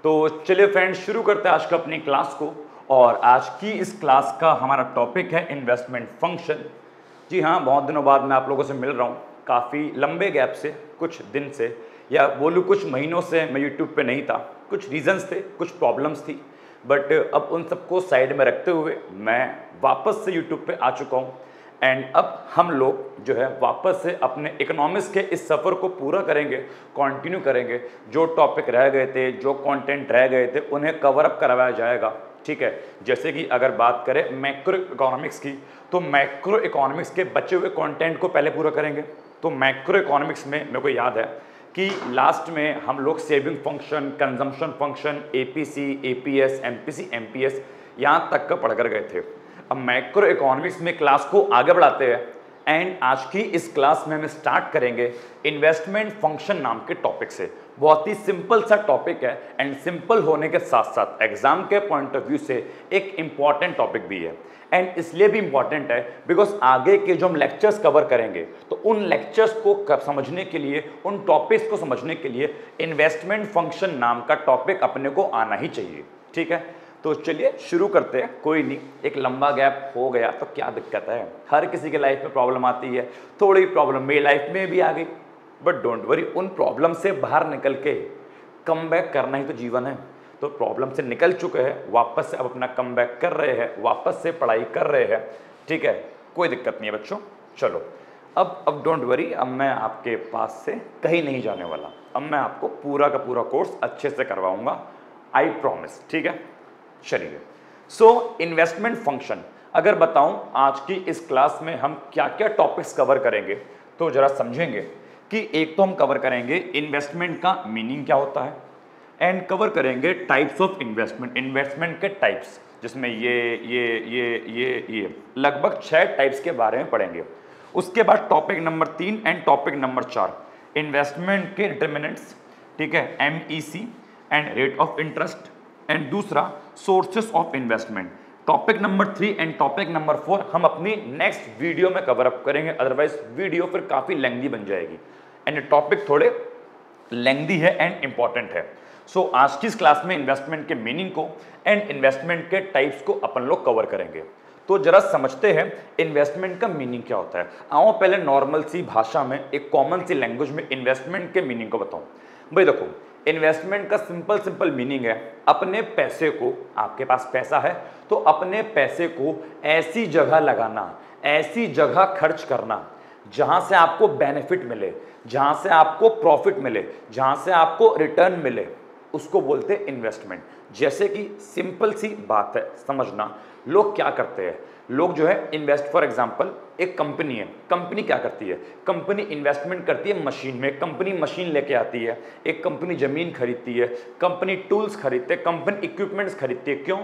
तो चलिए फ्रेंड्स, शुरू करते हैं आज का अपनी क्लास को। और आज की इस क्लास का हमारा टॉपिक है इन्वेस्टमेंट फंक्शन। जी हाँ, बहुत दिनों बाद मैं आप लोगों से मिल रहा हूँ, काफ़ी लंबे गैप से, कुछ दिन से या बोलूँ कुछ महीनों से मैं यूट्यूब पे नहीं था। कुछ रीजंस थे, कुछ प्रॉब्लम्स थी, बट अब उन सबको साइड में रखते हुए मैं वापस से यूट्यूब पे आ चुका हूँ। एंड अब हम लोग जो है वापस से अपने इकोनॉमिक्स के इस सफ़र को पूरा करेंगे, कंटिन्यू करेंगे। जो टॉपिक रह गए थे, जो कंटेंट रह गए थे, उन्हें कवर अप करवाया जाएगा। ठीक है, जैसे कि अगर बात करें मैक्रो इकोनॉमिक्स की, तो मैक्रो इकोनॉमिक्स के बचे हुए कंटेंट को पहले पूरा करेंगे। तो मैक्रो इकोनॉमिक्स में मेरे को याद है कि लास्ट में हम लोग saving function, consumption function, APC, APS, MPC, MPS यहाँ तक का पढ़कर गए थे। अब मैक्रो इकोनॉमिक्स में क्लास को आगे बढ़ाते हैं एंड आज की इस क्लास में हम स्टार्ट करेंगे इन्वेस्टमेंट फंक्शन नाम के टॉपिक से। बहुत ही सिंपल सा टॉपिक है एंड सिंपल होने के साथ साथ एग्जाम के पॉइंट ऑफ व्यू से एक इम्पॉर्टेंट टॉपिक भी है। एंड इसलिए भी इम्पॉर्टेंट है बिकॉज आगे के जो हम लेक्चर्स कवर करेंगे तो उन लेक्चर्स को समझने के लिए, उन टॉपिक्स को समझने के लिए इन्वेस्टमेंट फंक्शन नाम का टॉपिक अपने को आना ही चाहिए। ठीक है, तो चलिए शुरू करते हैं। कोई नहीं, एक लंबा गैप हो गया तो क्या दिक्कत है, हर किसी के लाइफ में प्रॉब्लम आती है। थोड़ी प्रॉब्लम मेरी लाइफ में भी आ गई, बट डोंट वरी, उन प्रॉब्लम से बाहर निकल के कम बैक करना ही तो जीवन है। तो प्रॉब्लम से निकल चुके हैं, वापस से अब अपना कम बैक कर रहे हैं, वापस से पढ़ाई कर रहे हैं। ठीक है, कोई दिक्कत नहीं है बच्चों। चलो अब डोंट वरी, अब मैं आपके पास से कहीं नहीं जाने वाला। अब मैं आपको पूरा का पूरा कोर्स अच्छे से करवाऊंगा, आई प्रॉमिस। ठीक है, चलिए। सो इन्वेस्टमेंट फंक्शन अगर बताऊं आज की इस क्लास में हम क्या क्या टॉपिक्स कवर करेंगे तो जरा समझेंगे कि एक तो हम कवर करेंगे इन्वेस्टमेंट का मीनिंग क्या होता है, एंड कवर करेंगे टाइप्स ऑफ इन्वेस्टमेंट, इन्वेस्टमेंट के टाइप्स, जिसमें ये लगभग 6 टाइप्स के बारे में पढ़ेंगे। उसके बाद topic number 3 and topic number 4 investment के डिटर्मिनेंट्स, ठीक है, MEC and rate of interest, and दूसरा sources of investment. Topic number 3 and topic number 4 हम अपनी नेक्स्ट वीडियो में कवर अप करेंगे, अदरवाइज वीडियो फिर काफ़ी लेंथी बन जाएगी एंड टॉपिक थोड़े लेंथी है एंड इंपॉर्टेंट है। सो आज की इस क्लास में इन्वेस्टमेंट के मीनिंग को एंड इन्वेस्टमेंट के टाइप्स को अपन लोग कवर करेंगे। तो जरा समझते हैं इन्वेस्टमेंट का मीनिंग क्या होता है। आओ पहले नॉर्मल सी भाषा में, एक कॉमन सी लैंग्वेज में इन्वेस्टमेंट के मीनिंग को बताऊं। भाई देखो, इन्वेस्टमेंट का सिंपल मीनिंग है अपने पैसे को, आपके पास पैसा है तो अपने पैसे को ऐसी जगह लगाना, ऐसी जगह खर्च करना जहां से आपको बेनिफिट मिले, जहां से आपको प्रॉफिट मिले, जहां से आपको रिटर्न मिले, उसको बोलते हैं इन्वेस्टमेंट। जैसे कि सिंपल सी बात है समझना, लोग क्या करते हैं, लोग जो है इन्वेस्ट, फॉर एग्जांपल एक कंपनी है, कंपनी क्या करती है, कंपनी इन्वेस्टमेंट करती है मशीन में, कंपनी मशीन लेके आती है, एक कंपनी जमीन खरीदती है, कंपनी टूल्स खरीदते है, कंपनी इक्विपमेंट्स खरीदती है। क्यों?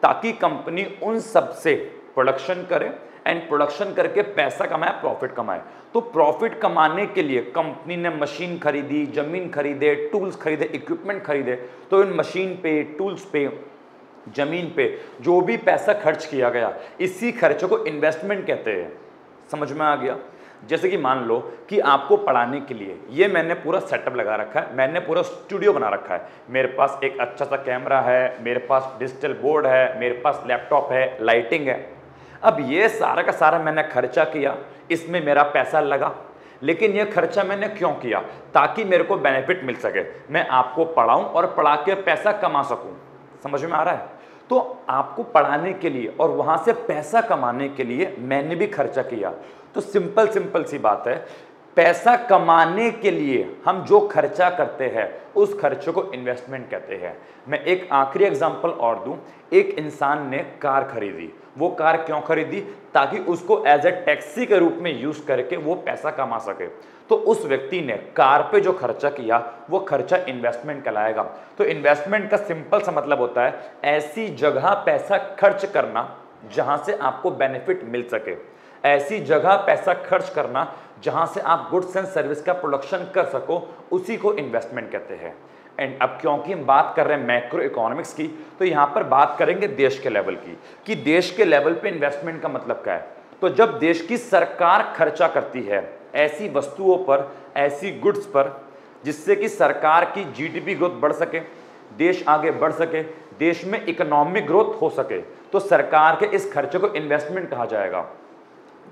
ताकि कंपनी उन सब से प्रोडक्शन करे एंड प्रोडक्शन करके पैसा कमाए, प्रॉफिट कमाए। तो प्रॉफिट कमाने के लिए कंपनी ने मशीन खरीदी, जमीन खरीदे, टूल्स खरीदे, इक्विपमेंट खरीदे, तो इन मशीन पे, टूल्स पे, जमीन पे जो भी पैसा खर्च किया गया, इसी खर्चे को इन्वेस्टमेंट कहते हैं। समझ में आ गया? जैसे कि मान लो कि आपको पढ़ाने के लिए ये मैंने पूरा सेटअप लगा रखा है, मैंने पूरा स्टूडियो बना रखा है, मेरे पास एक अच्छा सा कैमरा है, मेरे पास डिजिटल बोर्ड है, मेरे पास लैपटॉप है, लाइटिंग है। अब ये सारा का सारा मैंने खर्चा किया, इसमें मेरा पैसा लगा, लेकिन ये खर्चा मैंने क्यों किया? ताकि मेरे को बेनिफिट मिल सके, मैं आपको पढ़ाऊं और पढ़ा के पैसा कमा सकूं। समझ में आ रहा है? तो आपको पढ़ाने के लिए और वहां से पैसा कमाने के लिए मैंने भी खर्चा किया। तो सिंपल सी बात है, पैसा कमाने के लिए हम जो खर्चा करते हैं उस खर्चे को इन्वेस्टमेंट कहते हैं। मैं एक आखिरी एग्जांपल और दूं, एक इंसान ने कार खरीदी, वो कार क्यों खरीदी? ताकि उसको एज ए टैक्सी के रूप में यूज करके वो पैसा कमा सके। तो उस व्यक्ति ने कार पे जो खर्चा किया वो खर्चा इन्वेस्टमेंट कहलाएगा। तो इन्वेस्टमेंट का सिंपल सा मतलब होता है ऐसी जगह पैसा खर्च करना जहां से आपको बेनिफिट मिल सके, ऐसी जगह पैसा खर्च करना जहां से आप गुड्स एंड सर्विस का प्रोडक्शन कर सको, उसी को इन्वेस्टमेंट कहते हैं। एंड अब क्योंकि हम बात कर रहे हैं मैक्रो इकोनॉमिक्स की, तो यहां पर बात करेंगे देश के लेवल की, कि देश के लेवल पे इन्वेस्टमेंट का मतलब क्या है। तो जब देश की सरकार खर्चा करती है ऐसी वस्तुओं पर, ऐसी गुड्स पर, जिससे कि सरकार की जीडीपी ग्रोथ बढ़ सके, देश आगे बढ़ सके, देश में इकोनॉमिक ग्रोथ हो सके, तो सरकार के इस खर्चे को इन्वेस्टमेंट कहा जाएगा।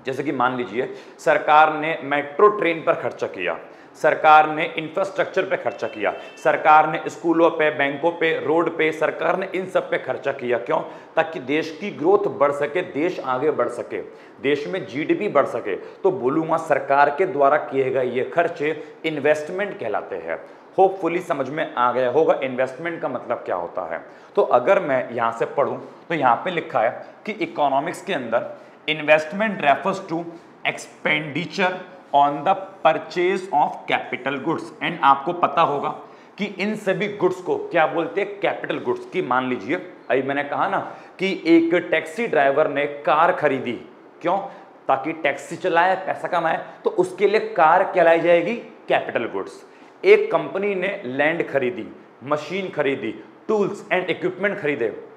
जैसे कि मान लीजिए सरकार ने मेट्रो ट्रेन पर खर्चा किया, सरकार ने इंफ्रास्ट्रक्चर पे खर्चा किया, सरकार ने स्कूलों पे, बैंकों पे, रोड पे, सरकार ने इन सब पे खर्चा किया। क्यों? ताकि देश की ग्रोथ बढ़ सके, देश आगे बढ़ सके, देश में जीडीपी बढ़ सके। तो बोलूँगा सरकार के द्वारा किए गए ये खर्चे इन्वेस्टमेंट कहलाते हैं। होपफुली समझ में आ गया होगा इन्वेस्टमेंट का मतलब क्या होता है। तो अगर मैं यहाँ से पढ़ूँ तो यहाँ पे लिखा है कि इकोनॉमिक्स के अंदर investment refers to expenditure on the purchase of capital goods. And आपको पता होगा कि इन सभी गुड्स को क्या बोलते हैं? Capital goods. की मान लीजिए अभी मैंने कहा ना कि एक टैक्सी ड्राइवर ने कार खरीदी, क्यों? ताकि टैक्सी चलाए, पैसा कमाए, तो उसके लिए कार कहलाई जाएगी कैपिटल गुड्स। एक कंपनी ने लैंड खरीदी, मशीन खरीदी, टूल्स एंड इक्विपमेंट खरीदे,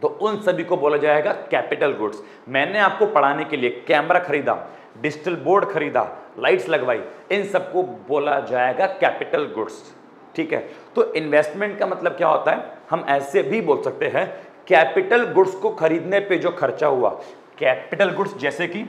तो उन सभी को बोला जाएगा कैपिटल गुड्स। मैंने आपको पढ़ाने के लिए कैमरा खरीदा, डिजिटल बोर्ड खरीदा, लाइट्स लगवाई, इन सबको बोला जाएगा कैपिटल गुड्स। ठीक है, तो इन्वेस्टमेंट का मतलब क्या होता है? हम ऐसे भी बोल सकते हैं कैपिटल गुड्स को खरीदने पे जो खर्चा हुआ, कैपिटल गुड्स जैसे कि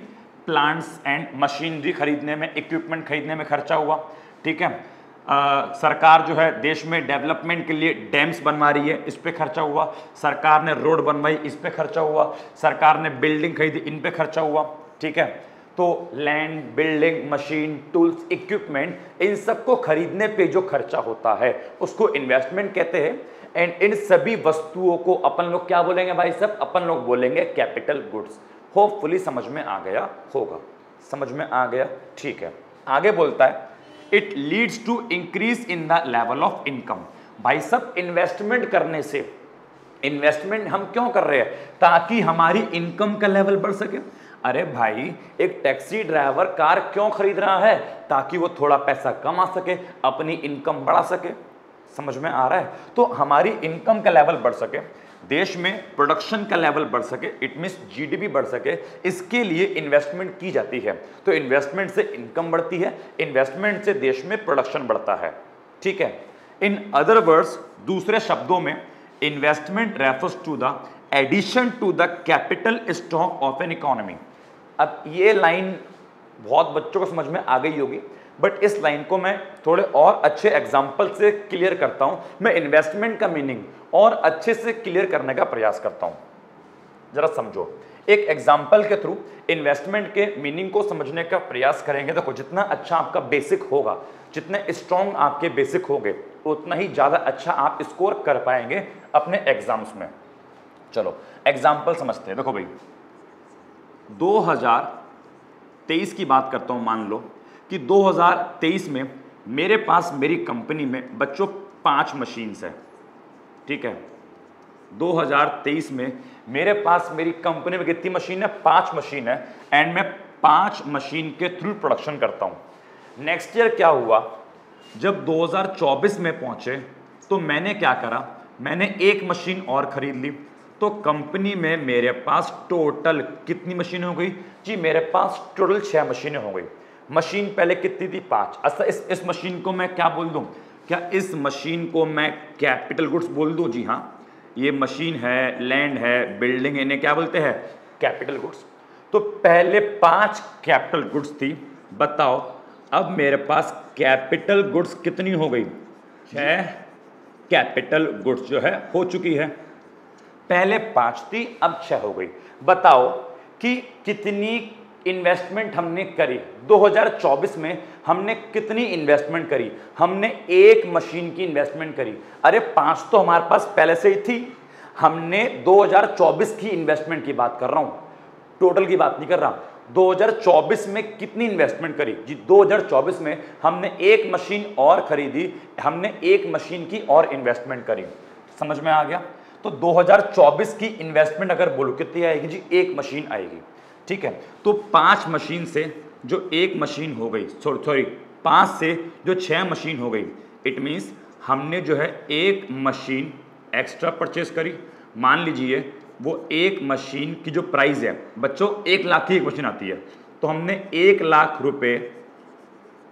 प्लांट्स एंड मशीनरी खरीदने में, इक्विपमेंट खरीदने में खर्चा हुआ। ठीक है, सरकार जो है देश में डेवलपमेंट के लिए डैम्स बनवा रही है, इस पे खर्चा हुआ, सरकार ने रोड बनवाई, इस पे खर्चा हुआ, सरकार ने बिल्डिंग खरीदी, इन पे खर्चा हुआ। ठीक है, तो land, building, machine, tools, equipment, इन सबको खरीदने पे जो खर्चा होता है उसको इन्वेस्टमेंट कहते हैं। एंड इन सभी वस्तुओं को अपन लोग क्या बोलेंगे भाई साहब? अपन लोग बोलेंगे कैपिटल गुड्स। होपफुली समझ में आ गया होगा, समझ में आ गया? ठीक है, आगे बोलता है it leads to increase in the level of income. भाई साहब इन्वेस्टमेंट करने से, इन्वेस्टमेंट हम क्यों कर रहे हैं? ताकि हमारी इनकम का लेवल बढ़ सके। अरे भाई एक टैक्सी ड्राइवर कार क्यों खरीद रहा है? ताकि वो थोड़ा पैसा कमा सके, अपनी इनकम बढ़ा सके। समझ में आ रहा है? तो हमारी इनकम का लेवल बढ़ सके, देश में प्रोडक्शन का लेवल बढ़ सके, इट मींस जीडीपी बढ़ सके, इसके लिए इन्वेस्टमेंट की जाती है। तो इन्वेस्टमेंट से इनकम बढ़ती है, इन्वेस्टमेंट से देश में प्रोडक्शन बढ़ता है। ठीक है, इन अदर वर्ड्स, दूसरे शब्दों में, investment refers to the addition to the capital stock of an economy. अब ये लाइन बहुत बच्चों को समझ में आ गई होगी, बट इस लाइन को मैं थोड़े और अच्छे एग्जाम्पल से क्लियर करता हूं। मैं इन्वेस्टमेंट का मीनिंग और अच्छे से क्लियर करने का प्रयास करता हूं। जरा समझो, एक एग्जाम्पल के थ्रू इन्वेस्टमेंट के मीनिंग को समझने का प्रयास करेंगे। देखो जितना अच्छा आपका बेसिक होगा, जितने स्ट्रॉन्ग आपके बेसिक होंगे, उतना ही ज़्यादा अच्छा आप स्कोर कर पाएंगे अपने एग्जाम्स में। चलो एग्जाम्पल समझते हैं। देखो भाई 2023 की बात करता हूं। मान लो कि 2023 में मेरे पास मेरी कंपनी में बच्चों 5 मशीन्स है। ठीक है, 2023 में मेरे पास मेरी कंपनी में कितनी मशीन है? 5 मशीन है। एंड मैं 5 मशीन के थ्रू प्रोडक्शन करता हूं। नेक्स्ट ईयर क्या हुआ? जब 2024 में पहुंचे तो मैंने क्या करा? मैंने एक मशीन और खरीद ली। तो कंपनी में मेरे पास टोटल कितनी मशीनें हो गई जी? मेरे पास टोटल 6 मशीनें हो गई। मशीन पहले कितनी थी? 5। अच्छा, इस मशीन को मैं क्या बोल दूं? क्या इस मशीन को मैं कैपिटल गुड्स बोल दूं? जी हाँ, ये मशीन है, लैंड है, बिल्डिंग है, इन्हें क्या बोलते हैं? Capital goods. तो पहले 5 कैपिटल गुड्स थी। बताओ अब मेरे पास कैपिटल गुड्स कितनी हो गई? 6 कैपिटल गुड्स जो है हो चुकी है। पहले 5 थी, अब 6 हो गई। बताओ कि कितनी इन्वेस्टमेंट हमने करी? 2024 में हमने कितनी इन्वेस्टमेंट करी? हमने एक मशीन की इन्वेस्टमेंट करी। अरे 5 तो हमारे पास पहले से ही थी। हमने 2024 की इन्वेस्टमेंट की बात कर रहा हूं, टोटल की बात नहीं कर रहा। 2024 में कितनी इन्वेस्टमेंट करी जी? 2024 में हमने एक मशीन और खरीदी, हमने एक मशीन की और इन्वेस्टमेंट करी। समझ में आ गया? तो 2024 की इन्वेस्टमेंट अगर बोलो कितनी आएगी जी? एक मशीन आएगी। ठीक है, तो 5 मशीन से जो एक मशीन हो गई, सॉरी 5 से जो 6 मशीन हो गई, इट मीन्स हमने जो है एक मशीन एक्स्ट्रा परचेज करी। मान लीजिए वो एक मशीन की जो प्राइस है बच्चों 1 लाख की एक मशीन आती है, तो हमने 1 लाख रुपए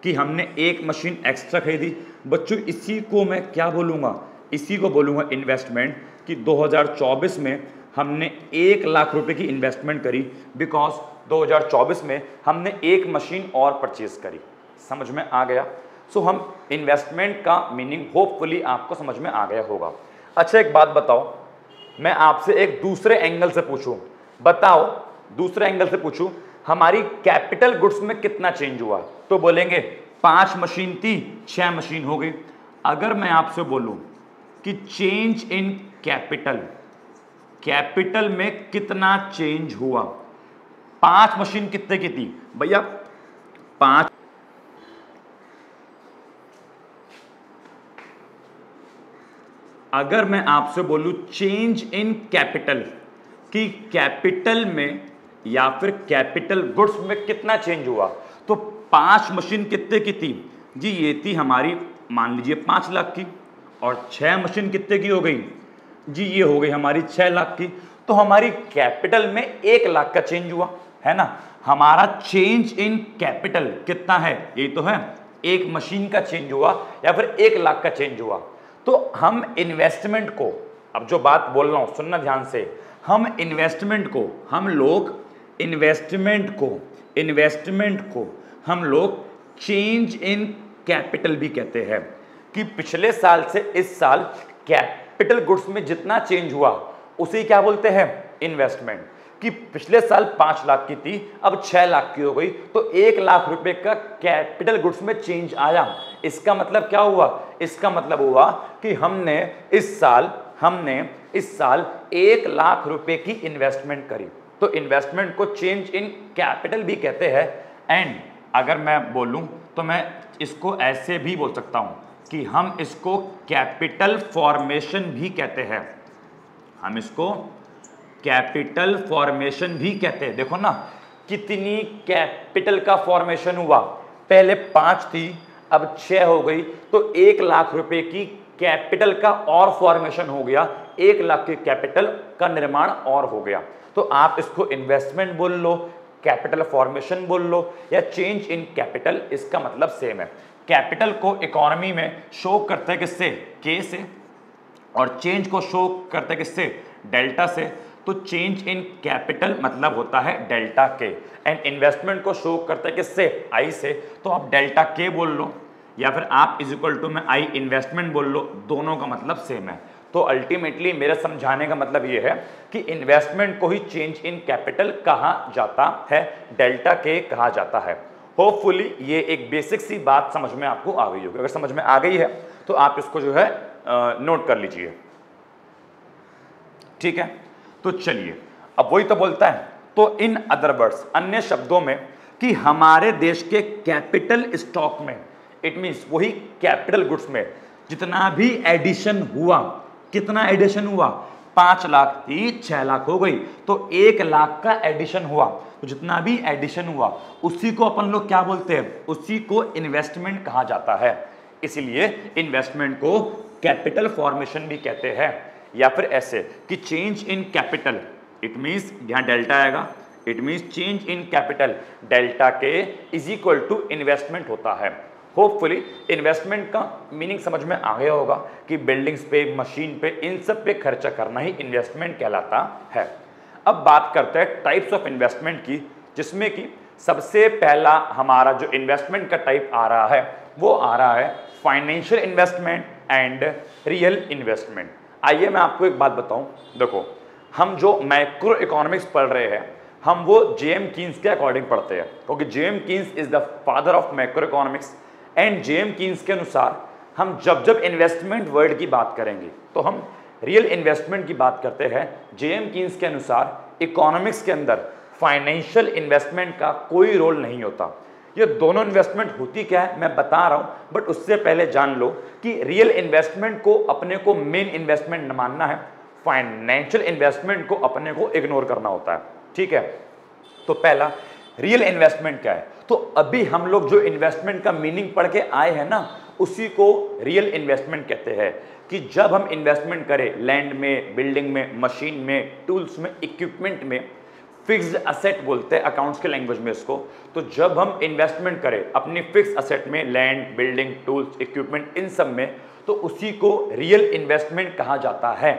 की हमने एक मशीन एक्स्ट्रा खरीदी। बच्चों इसी को मैं क्या बोलूँगा? इसी को बोलूँगा इन्वेस्टमेंट, कि 2024 में हमने 1 लाख रुपए की इन्वेस्टमेंट करी, बिकॉज 2024 में हमने एक मशीन और परचेज करी। समझ में आ गया? सो हम इन्वेस्टमेंट का मीनिंग होपफुली आपको समझ में आ गया होगा। अच्छा एक बात बताओ, मैं आपसे एक दूसरे एंगल से पूछूं, बताओ दूसरे एंगल से पूछूं, हमारी कैपिटल गुड्स में कितना चेंज हुआ? तो बोलेंगे 5 मशीन थी 6 मशीन हो गई। अगर मैं आपसे बोलूं कि चेंज इन कैपिटल, कैपिटल में कितना चेंज हुआ? 5 मशीन कितने की थी भैया? 5। अगर मैं आपसे बोलूं चेंज इन कैपिटल, कि कैपिटल में या फिर कैपिटल गुड्स में कितना चेंज हुआ, तो 5 मशीन कितने की थी जी? ये थी हमारी मान लीजिए 5 लाख की, और 6 मशीन कितने की हो गई जी? ये हो गई हमारी 6 लाख की। तो हमारी कैपिटल में 1 लाख का चेंज हुआ, है ना? हमारा चेंज इन कैपिटल कितना है? ये तो है, एक मशीन का चेंज हुआ या फिर 1 लाख का चेंज हुआ। तो हम इन्वेस्टमेंट को, अब जो बात बोल रहा हूं सुनना ध्यान से, हम इन्वेस्टमेंट को, हम लोग इन्वेस्टमेंट को हम लोग चेंज इन कैपिटल भी कहते हैं, कि पिछले साल से इस साल कैपिटल गुड्स में जितना चेंज हुआ उसे क्या बोलते हैं? इन्वेस्टमेंट। कि पिछले साल 5 लाख की थी, अब 6 लाख की हो गई, तो 1 लाख रुपए का कैपिटल गुड्स में चेंज आया। इसका मतलब क्या हुआ? इसका मतलब हुआ कि हमने इस साल 1 लाख रुपए की इन्वेस्टमेंट करी। तो इन्वेस्टमेंट को चेंज इन कैपिटल भी कहते हैं। एंड अगर मैं बोलूं तो मैं इसको ऐसे भी बोल सकता हूं कि हम इसको कैपिटल फॉर्मेशन भी कहते हैं। हम इसको कैपिटल फॉर्मेशन भी कहते हैं। देखो ना कितनी कैपिटल का फॉर्मेशन हुआ, पहले 5 थी अब 6 हो गई, तो 1 लाख रुपए की कैपिटल का और फॉर्मेशन हो गया, 1 लाख के कैपिटल का निर्माण और हो गया। तो आप इसको इन्वेस्टमेंट बोल लो, कैपिटल फॉर्मेशन बोल लो, या चेंज इन कैपिटल, इसका मतलब सेम है। कैपिटल को इकोनॉमी में शो करते हैं किससे? के से, और चेंज को शो करते हैं किससे? डेल्टा से। तो चेंज इन कैपिटल मतलब होता है डेल्टा के, एंड इन्वेस्टमेंट को शो करते हैं किससे? आई से। तो आप डेल्टा के बोल लो या फिर आप इज इक्वल टू में आई इन्वेस्टमेंट बोल लो, दोनों का मतलब सेम है। तो अल्टीमेटली मेरा समझाने का मतलब ये है कि इन्वेस्टमेंट को ही चेंज इन कैपिटल कहा जाता है, डेल्टा के कहा जाता है। होपफुली ये एक बेसिक सी बात समझ में आपको आ गई होगी। अगर समझ में आ गई है तो आप इसको जो है नोट कर लीजिए, ठीक है? तो चलिए, अब वही तो बोलता है, तो इन अदर वर्ड्स, अन्य शब्दों में, कि हमारे देश के कैपिटल स्टॉक में, इट मींस वही कैपिटल गुड्स में जितना भी एडिशन हुआ, कितना एडिशन हुआ? 5 लाख थी 6 लाख हो गई, तो 1 लाख का एडिशन हुआ। तो जितना भी एडिशन हुआ उसी को अपन लोग क्या बोलते हैं? उसी को इन्वेस्टमेंट कहा जाता है। इसलिए इन्वेस्टमेंट को कैपिटल फॉर्मेशन भी कहते हैं। या फिर ऐसे कि change in capital, it means यहां डेल्टा आएगा, it means change in capital delta के इज इक्वल टू इन्वेस्टमेंट होता है। होपफुली इन्वेस्टमेंट का मीनिंग समझ में आ गया होगा कि बिल्डिंग्स पे, मशीन पे, इन सब पे खर्चा करना ही इन्वेस्टमेंट कहलाता है। अब बात करते हैं टाइप्स ऑफ इन्वेस्टमेंट की, जिसमें कि सबसे पहला हमारा जो इन्वेस्टमेंट का टाइप आ रहा है वो आ रहा है financial investment and real investment. आइए मैं आपको एक बात बताऊं, देखो हम जो मैक्रो इकोनॉमिक्स पढ़ रहे हैं हम वो जेएम कीन्स के अकॉर्डिंग पढ़ते हैं, क्योंकि JM Keynes is the father of macro economics. And JM Keynes के अनुसार हम जब जब इन्वेस्टमेंट वर्ड की बात करेंगे तो हम रियल इन्वेस्टमेंट की बात करते हैं। जेएम कीन्स के अनुसार इकोनॉमिक्स के अंदर फाइनेंशियल इन्वेस्टमेंट का कोई रोल नहीं होता। ये दोनों इन्वेस्टमेंट होती क्या है मैं बता रहा हूं, बट उससे पहले जान लो कि रियल इन्वेस्टमेंट को अपने को मेन इन्वेस्टमेंट न मानना है, फाइनेंशियल इन्वेस्टमेंट को अपने को इग्नोर करना होता है, ठीक है? तो पहला रियल इन्वेस्टमेंट क्या है? तो अभी हम लोग जो इन्वेस्टमेंट का मीनिंग पढ़ के आए हैं ना, उसी को रियल इन्वेस्टमेंट कहते हैं। कि जब हम इन्वेस्टमेंट करें लैंड में, बिल्डिंग में, मशीन में, टूल्स में, इक्विपमेंट में, फिक्स्ड असेट बोलते हैं अकाउंट्स के लैंग्वेज में इसको। तो जब हम इन्वेस्टमेंट करें अपनी फिक्स असेट में, लैंड, बिल्डिंग, टूल्स, इक्विपमेंट, इन सब में, तो उसी को रियल इन्वेस्टमेंट कहा जाता है।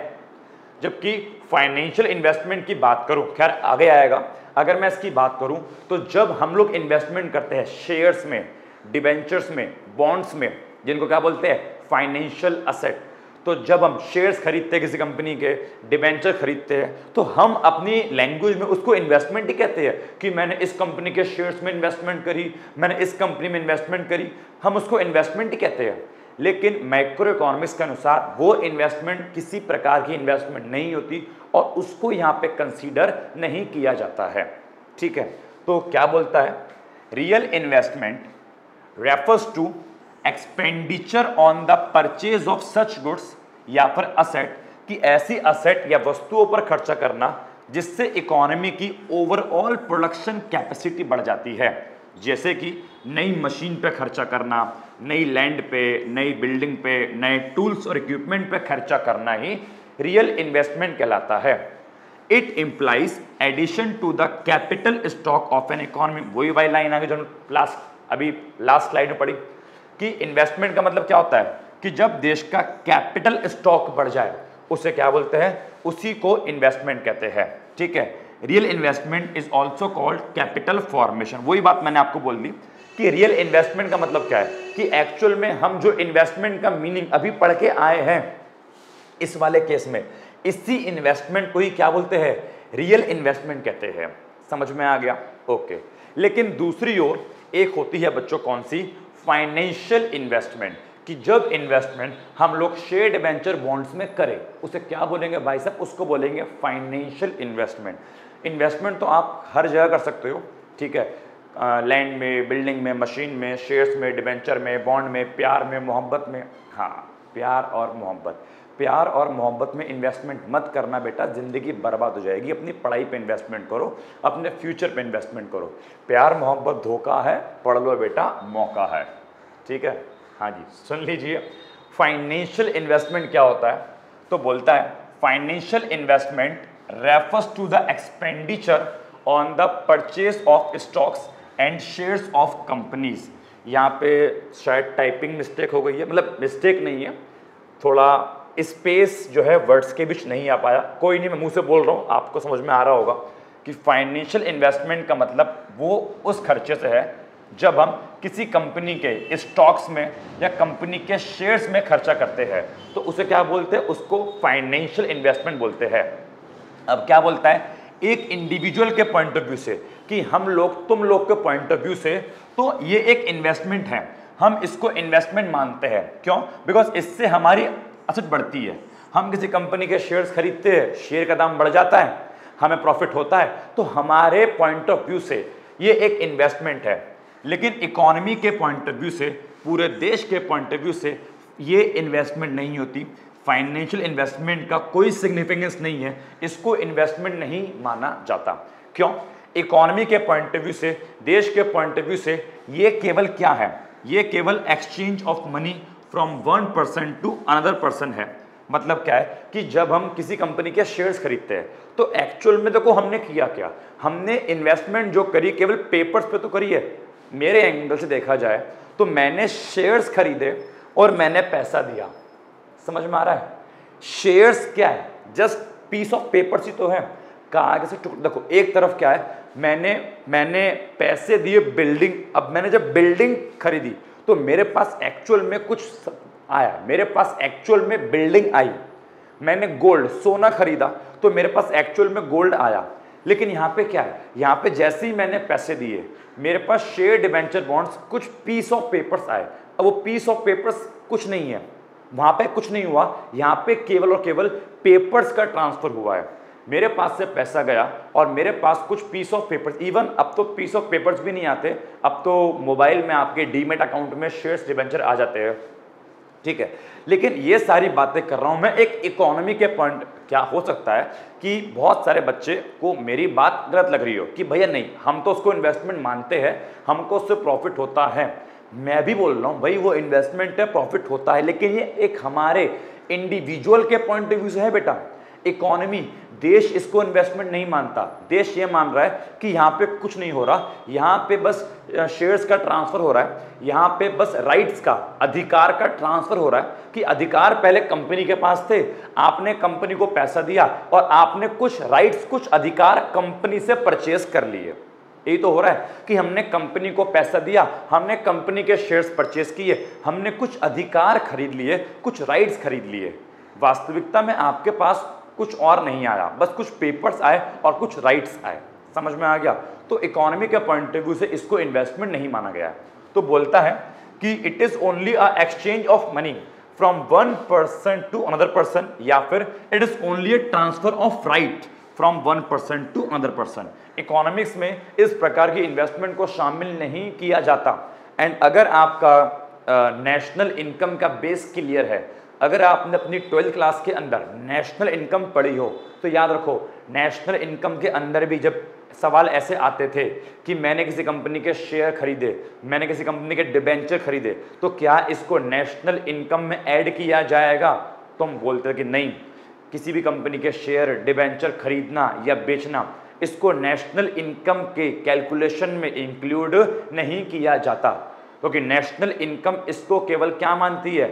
जबकि फाइनेंशियल इन्वेस्टमेंट की बात करूं, खैर आगे आएगा, अगर मैं इसकी बात करूं तो जब हम लोग इन्वेस्टमेंट करते हैं शेयर्स में, डिबेंचर्स में, बॉन्ड्स में, जिनको क्या बोलते हैं फाइनेंशियल असेट, तो जब हम शेयर्स खरीदते हैं किसी कंपनी के, डिबेंचर खरीदते हैं, तो हम अपनी लैंग्वेज में उसको इन्वेस्टमेंट ही कहते हैं कि मैंने इस कंपनी के शेयर्स में इन्वेस्टमेंट करी, मैंने इस कंपनी में इन्वेस्टमेंट करी, हम उसको इन्वेस्टमेंट ही कहते हैं। लेकिन मैक्रो इकोनॉमिक्स के अनुसार वो इन्वेस्टमेंट किसी प्रकार की इन्वेस्टमेंट नहीं होती और उसको यहाँ पे कंसीडर नहीं किया जाता है। ठीक है, तो क्या बोलता है, real investment refers to expenditure on the purchase of such goods या फिर असेट, कि ऐसी असेट या वस्तुओं पर खर्चा करना जिससे इकोनॉमी की ओवरऑल प्रोडक्शन कैपेसिटी बढ़ जाती है। जैसे कि नई मशीन पे खर्चा करना, नई लैंड पे, नई बिल्डिंग पे, नए टूल्स और इक्विपमेंट पे खर्चा करना ही रियल इन्वेस्टमेंट कहलाता है। It implies addition to the capital stock of an economy. वही वाली लाइन आगे जो अभी लास्ट स्लाइड में पढ़ी कि इन्वेस्टमेंट का मतलब क्या होता है कि जब देश का कैपिटल स्टॉक बढ़ जाए उसे क्या बोलते हैं, उसी को इन्वेस्टमेंट कहते हैं। ठीक है, real investment is also called capital formation. वही बात मैंने आपको बोल दी कि रियल इन्वेस्टमेंट का मतलब क्या है कि एक्चुअल में हम जो इन्वेस्टमेंट का मीनिंग अभी पढ़ के आए हैं इस वाले केस में, इसी इन्वेस्टमेंट को ही क्या बोलते हैं, रियल इन्वेस्टमेंट कहते हैं। समझ में आ गया? ओके। लेकिन दूसरी ओर एक होती है बच्चों, कौन सी, फाइनेंशियल इन्वेस्टमेंट, कि जब इन्वेस्टमेंट हम लोग शेयर डिबेंचर बॉन्ड्स में करें उसे क्या बोलेंगे भाई साहब, उसको बोलेंगे फाइनेंशियल इन्वेस्टमेंट। इन्वेस्टमेंट तो आप हर जगह कर सकते हो, ठीक है, लैंड में, बिल्डिंग में, मशीन में, शेयर्स में, डिबेंचर में, बॉन्ड में, प्यार में, मोहब्बत में। हाँ, प्यार और मोहब्बत, प्यार और मोहब्बत में इन्वेस्टमेंट मत करना बेटा, ज़िंदगी बर्बाद हो जाएगी। अपनी पढ़ाई पे इन्वेस्टमेंट करो, अपने फ्यूचर पे इन्वेस्टमेंट करो। प्यार मोहब्बत धोखा है, पढ़ लो बेटा, मौका है। ठीक है, हाँ जी, सुन लीजिए। फाइनेंशियल इन्वेस्टमेंट क्या होता है, तो बोलता है financial investment refers to the expenditure on the purchase of stocks and shares of companies. यहाँ पे शायद टाइपिंग मिस्टेक हो गई है, मतलब मिस्टेक नहीं है, थोड़ा स्पेस जो है वर्ड्स के बीच नहीं आ पाया, कोई नहीं, मैं मुंह से बोल रहा हूँ, आपको समझ में आ रहा होगा कि फाइनेंशियल इन्वेस्टमेंट का मतलब वो उस खर्चे से है जब हम किसी कंपनी के स्टॉक्स में या कंपनी के शेयर्स में खर्चा करते हैं, तो उसे क्या बोलते हैं, उसको फाइनेंशियल इन्वेस्टमेंट बोलते हैं। अब क्या बोलता है, एक इंडिविजुअल के पॉइंट ऑफ व्यू से, कि हम लोग, तुम लोग के पॉइंट ऑफ व्यू से, तो ये एक इन्वेस्टमेंट है, हम इसको इन्वेस्टमेंट मानते हैं। क्यों? बिकॉज इससे हमारी असेट बढ़ती है। हम किसी कंपनी के शेयर्स खरीदते हैं, शेयर का दाम बढ़ जाता है, हमें प्रॉफिट होता है, तो हमारे पॉइंट ऑफ व्यू से ये एक इन्वेस्टमेंट है। लेकिन इकोनॉमी के पॉइंट ऑफ व्यू से, पूरे देश के पॉइंट ऑफ व्यू से ये इन्वेस्टमेंट नहीं होती। फाइनेंशियल इन्वेस्टमेंट का कोई सिग्निफिकेंस नहीं है, इसको इन्वेस्टमेंट नहीं माना जाता। क्यों? इकोनॉमी के पॉइंट ऑफ व्यू से, देश के पॉइंट ऑफ व्यू से ये केवल क्या है, ये केवल exchange of money from one person to another person है। मतलब क्या है कि जब हम किसी कंपनी के शेयर्स खरीदते हैं तो एक्चुअल में देखो हमने किया क्या, हमने इन्वेस्टमेंट जो करी केवल पेपर्स पे तो करी है। मेरे एंगल से देखा जाए तो मैंने शेयर्स खरीदे और मैंने पैसा दिया। समझ में आ रहा है? शेयर्स क्या है, जस्ट पीस ऑफ पेपर्स ही तो है, कागज से टुकड़ा। देखो एक तरफ क्या है, मैंने पैसे दिए बिल्डिंग, अब मैंने जब बिल्डिंग खरीदी तो मेरे पास एक्चुअल में कुछ आया, मेरे पास एक्चुअल में बिल्डिंग आई। मैंने गोल्ड, सोना खरीदा तो मेरे पास एक्चुअल में गोल्ड आया। लेकिन यहाँ पे क्या है, यहाँ पे जैसे ही मैंने पैसे दिए मेरे पास शेयर डिबेंचर बॉन्ड्स, कुछ पीस ऑफ पेपर्स आए। अब वो पीस ऑफ पेपर्स कुछ नहीं है, वहाँ पे कुछ नहीं हुआ, यहाँ पे केवल और केवल पेपर्स का ट्रांसफर हुआ है। मेरे पास से पैसा गया और मेरे पास कुछ पीस ऑफ पेपर्स, इवन अब तो पीस ऑफ पेपर्स भी नहीं आते, अब तो मोबाइल में आपके डीमेट अकाउंट में शेयर्स डिबेंचर आ जाते हैं। ठीक है, लेकिन ये सारी बातें कर रहा हूं मैं एक इकोनॉमी के पॉइंट। क्या हो सकता है कि बहुत सारे बच्चे को मेरी बात गलत लग रही हो कि भैया नहीं, हम तो उसको इन्वेस्टमेंट मानते हैं, हमको उससे प्रॉफिट होता है। मैं भी बोल रहा हूं भाई वो इन्वेस्टमेंट है, प्रॉफिट होता है, लेकिन ये एक हमारे इंडिविजुअल के पॉइंट ऑफ व्यू से है बेटा। इकोनॉमी देश इसको इन्वेस्टमेंट नहीं मानता। देश ये मान रहा है कि यहाँ पे कुछ नहीं हो रहा, यहाँ पे बस शेयर्स का ट्रांसफर हो रहा है, यहाँ पे बस राइट्स का, अधिकार का ट्रांसफर हो रहा है कि अधिकार पहले कंपनी के पास थे, आपने कंपनी को पैसा दिया और आपने कुछ राइट्स, कुछ अधिकार कंपनी से परचेज कर लिए। यही तो हो रहा है कि हमने कंपनी को पैसा दिया, हमने कंपनी के शेयर्स परचेज किए, हमने कुछ अधिकार खरीद लिए, कुछ राइट्स खरीद लिए। वास्तविकता में आपके पास कुछ और नहीं आया, बस कुछ पेपर्स आए और कुछ राइट्स आए। समझ में आ गया? तो इकोनॉमी के पॉइंट ऑफ व्यू से इसको इन्वेस्टमेंट नहीं माना गया है। तो बोलता है कि it is only a exchange of money from one person to another person, या फिर it is only a transfer of right from one person to another person. Economics में इस प्रकार की इन्वेस्टमेंट को शामिल नहीं किया जाता। एंड अगर आपका नेशनल इनकम का बेस क्लियर है, अगर आपने अपनी 12th क्लास के अंदर नेशनल इनकम पढ़ी हो, तो याद रखो नेशनल इनकम के अंदर भी जब सवाल ऐसे आते थे कि मैंने किसी कंपनी के शेयर खरीदे, मैंने किसी कंपनी के डिबेंचर खरीदे, तो क्या इसको नेशनल इनकम में ऐड किया जाएगा? तो हम बोलते हैं कि नहीं, किसी भी कंपनी के शेयर, डिबेंचर खरीदना या बेचना, इसको नेशनल इनकम के कैलकुलेशन में इंक्लूड नहीं किया जाता, क्योंकि नेशनल इनकम इसको केवल क्या मानती है?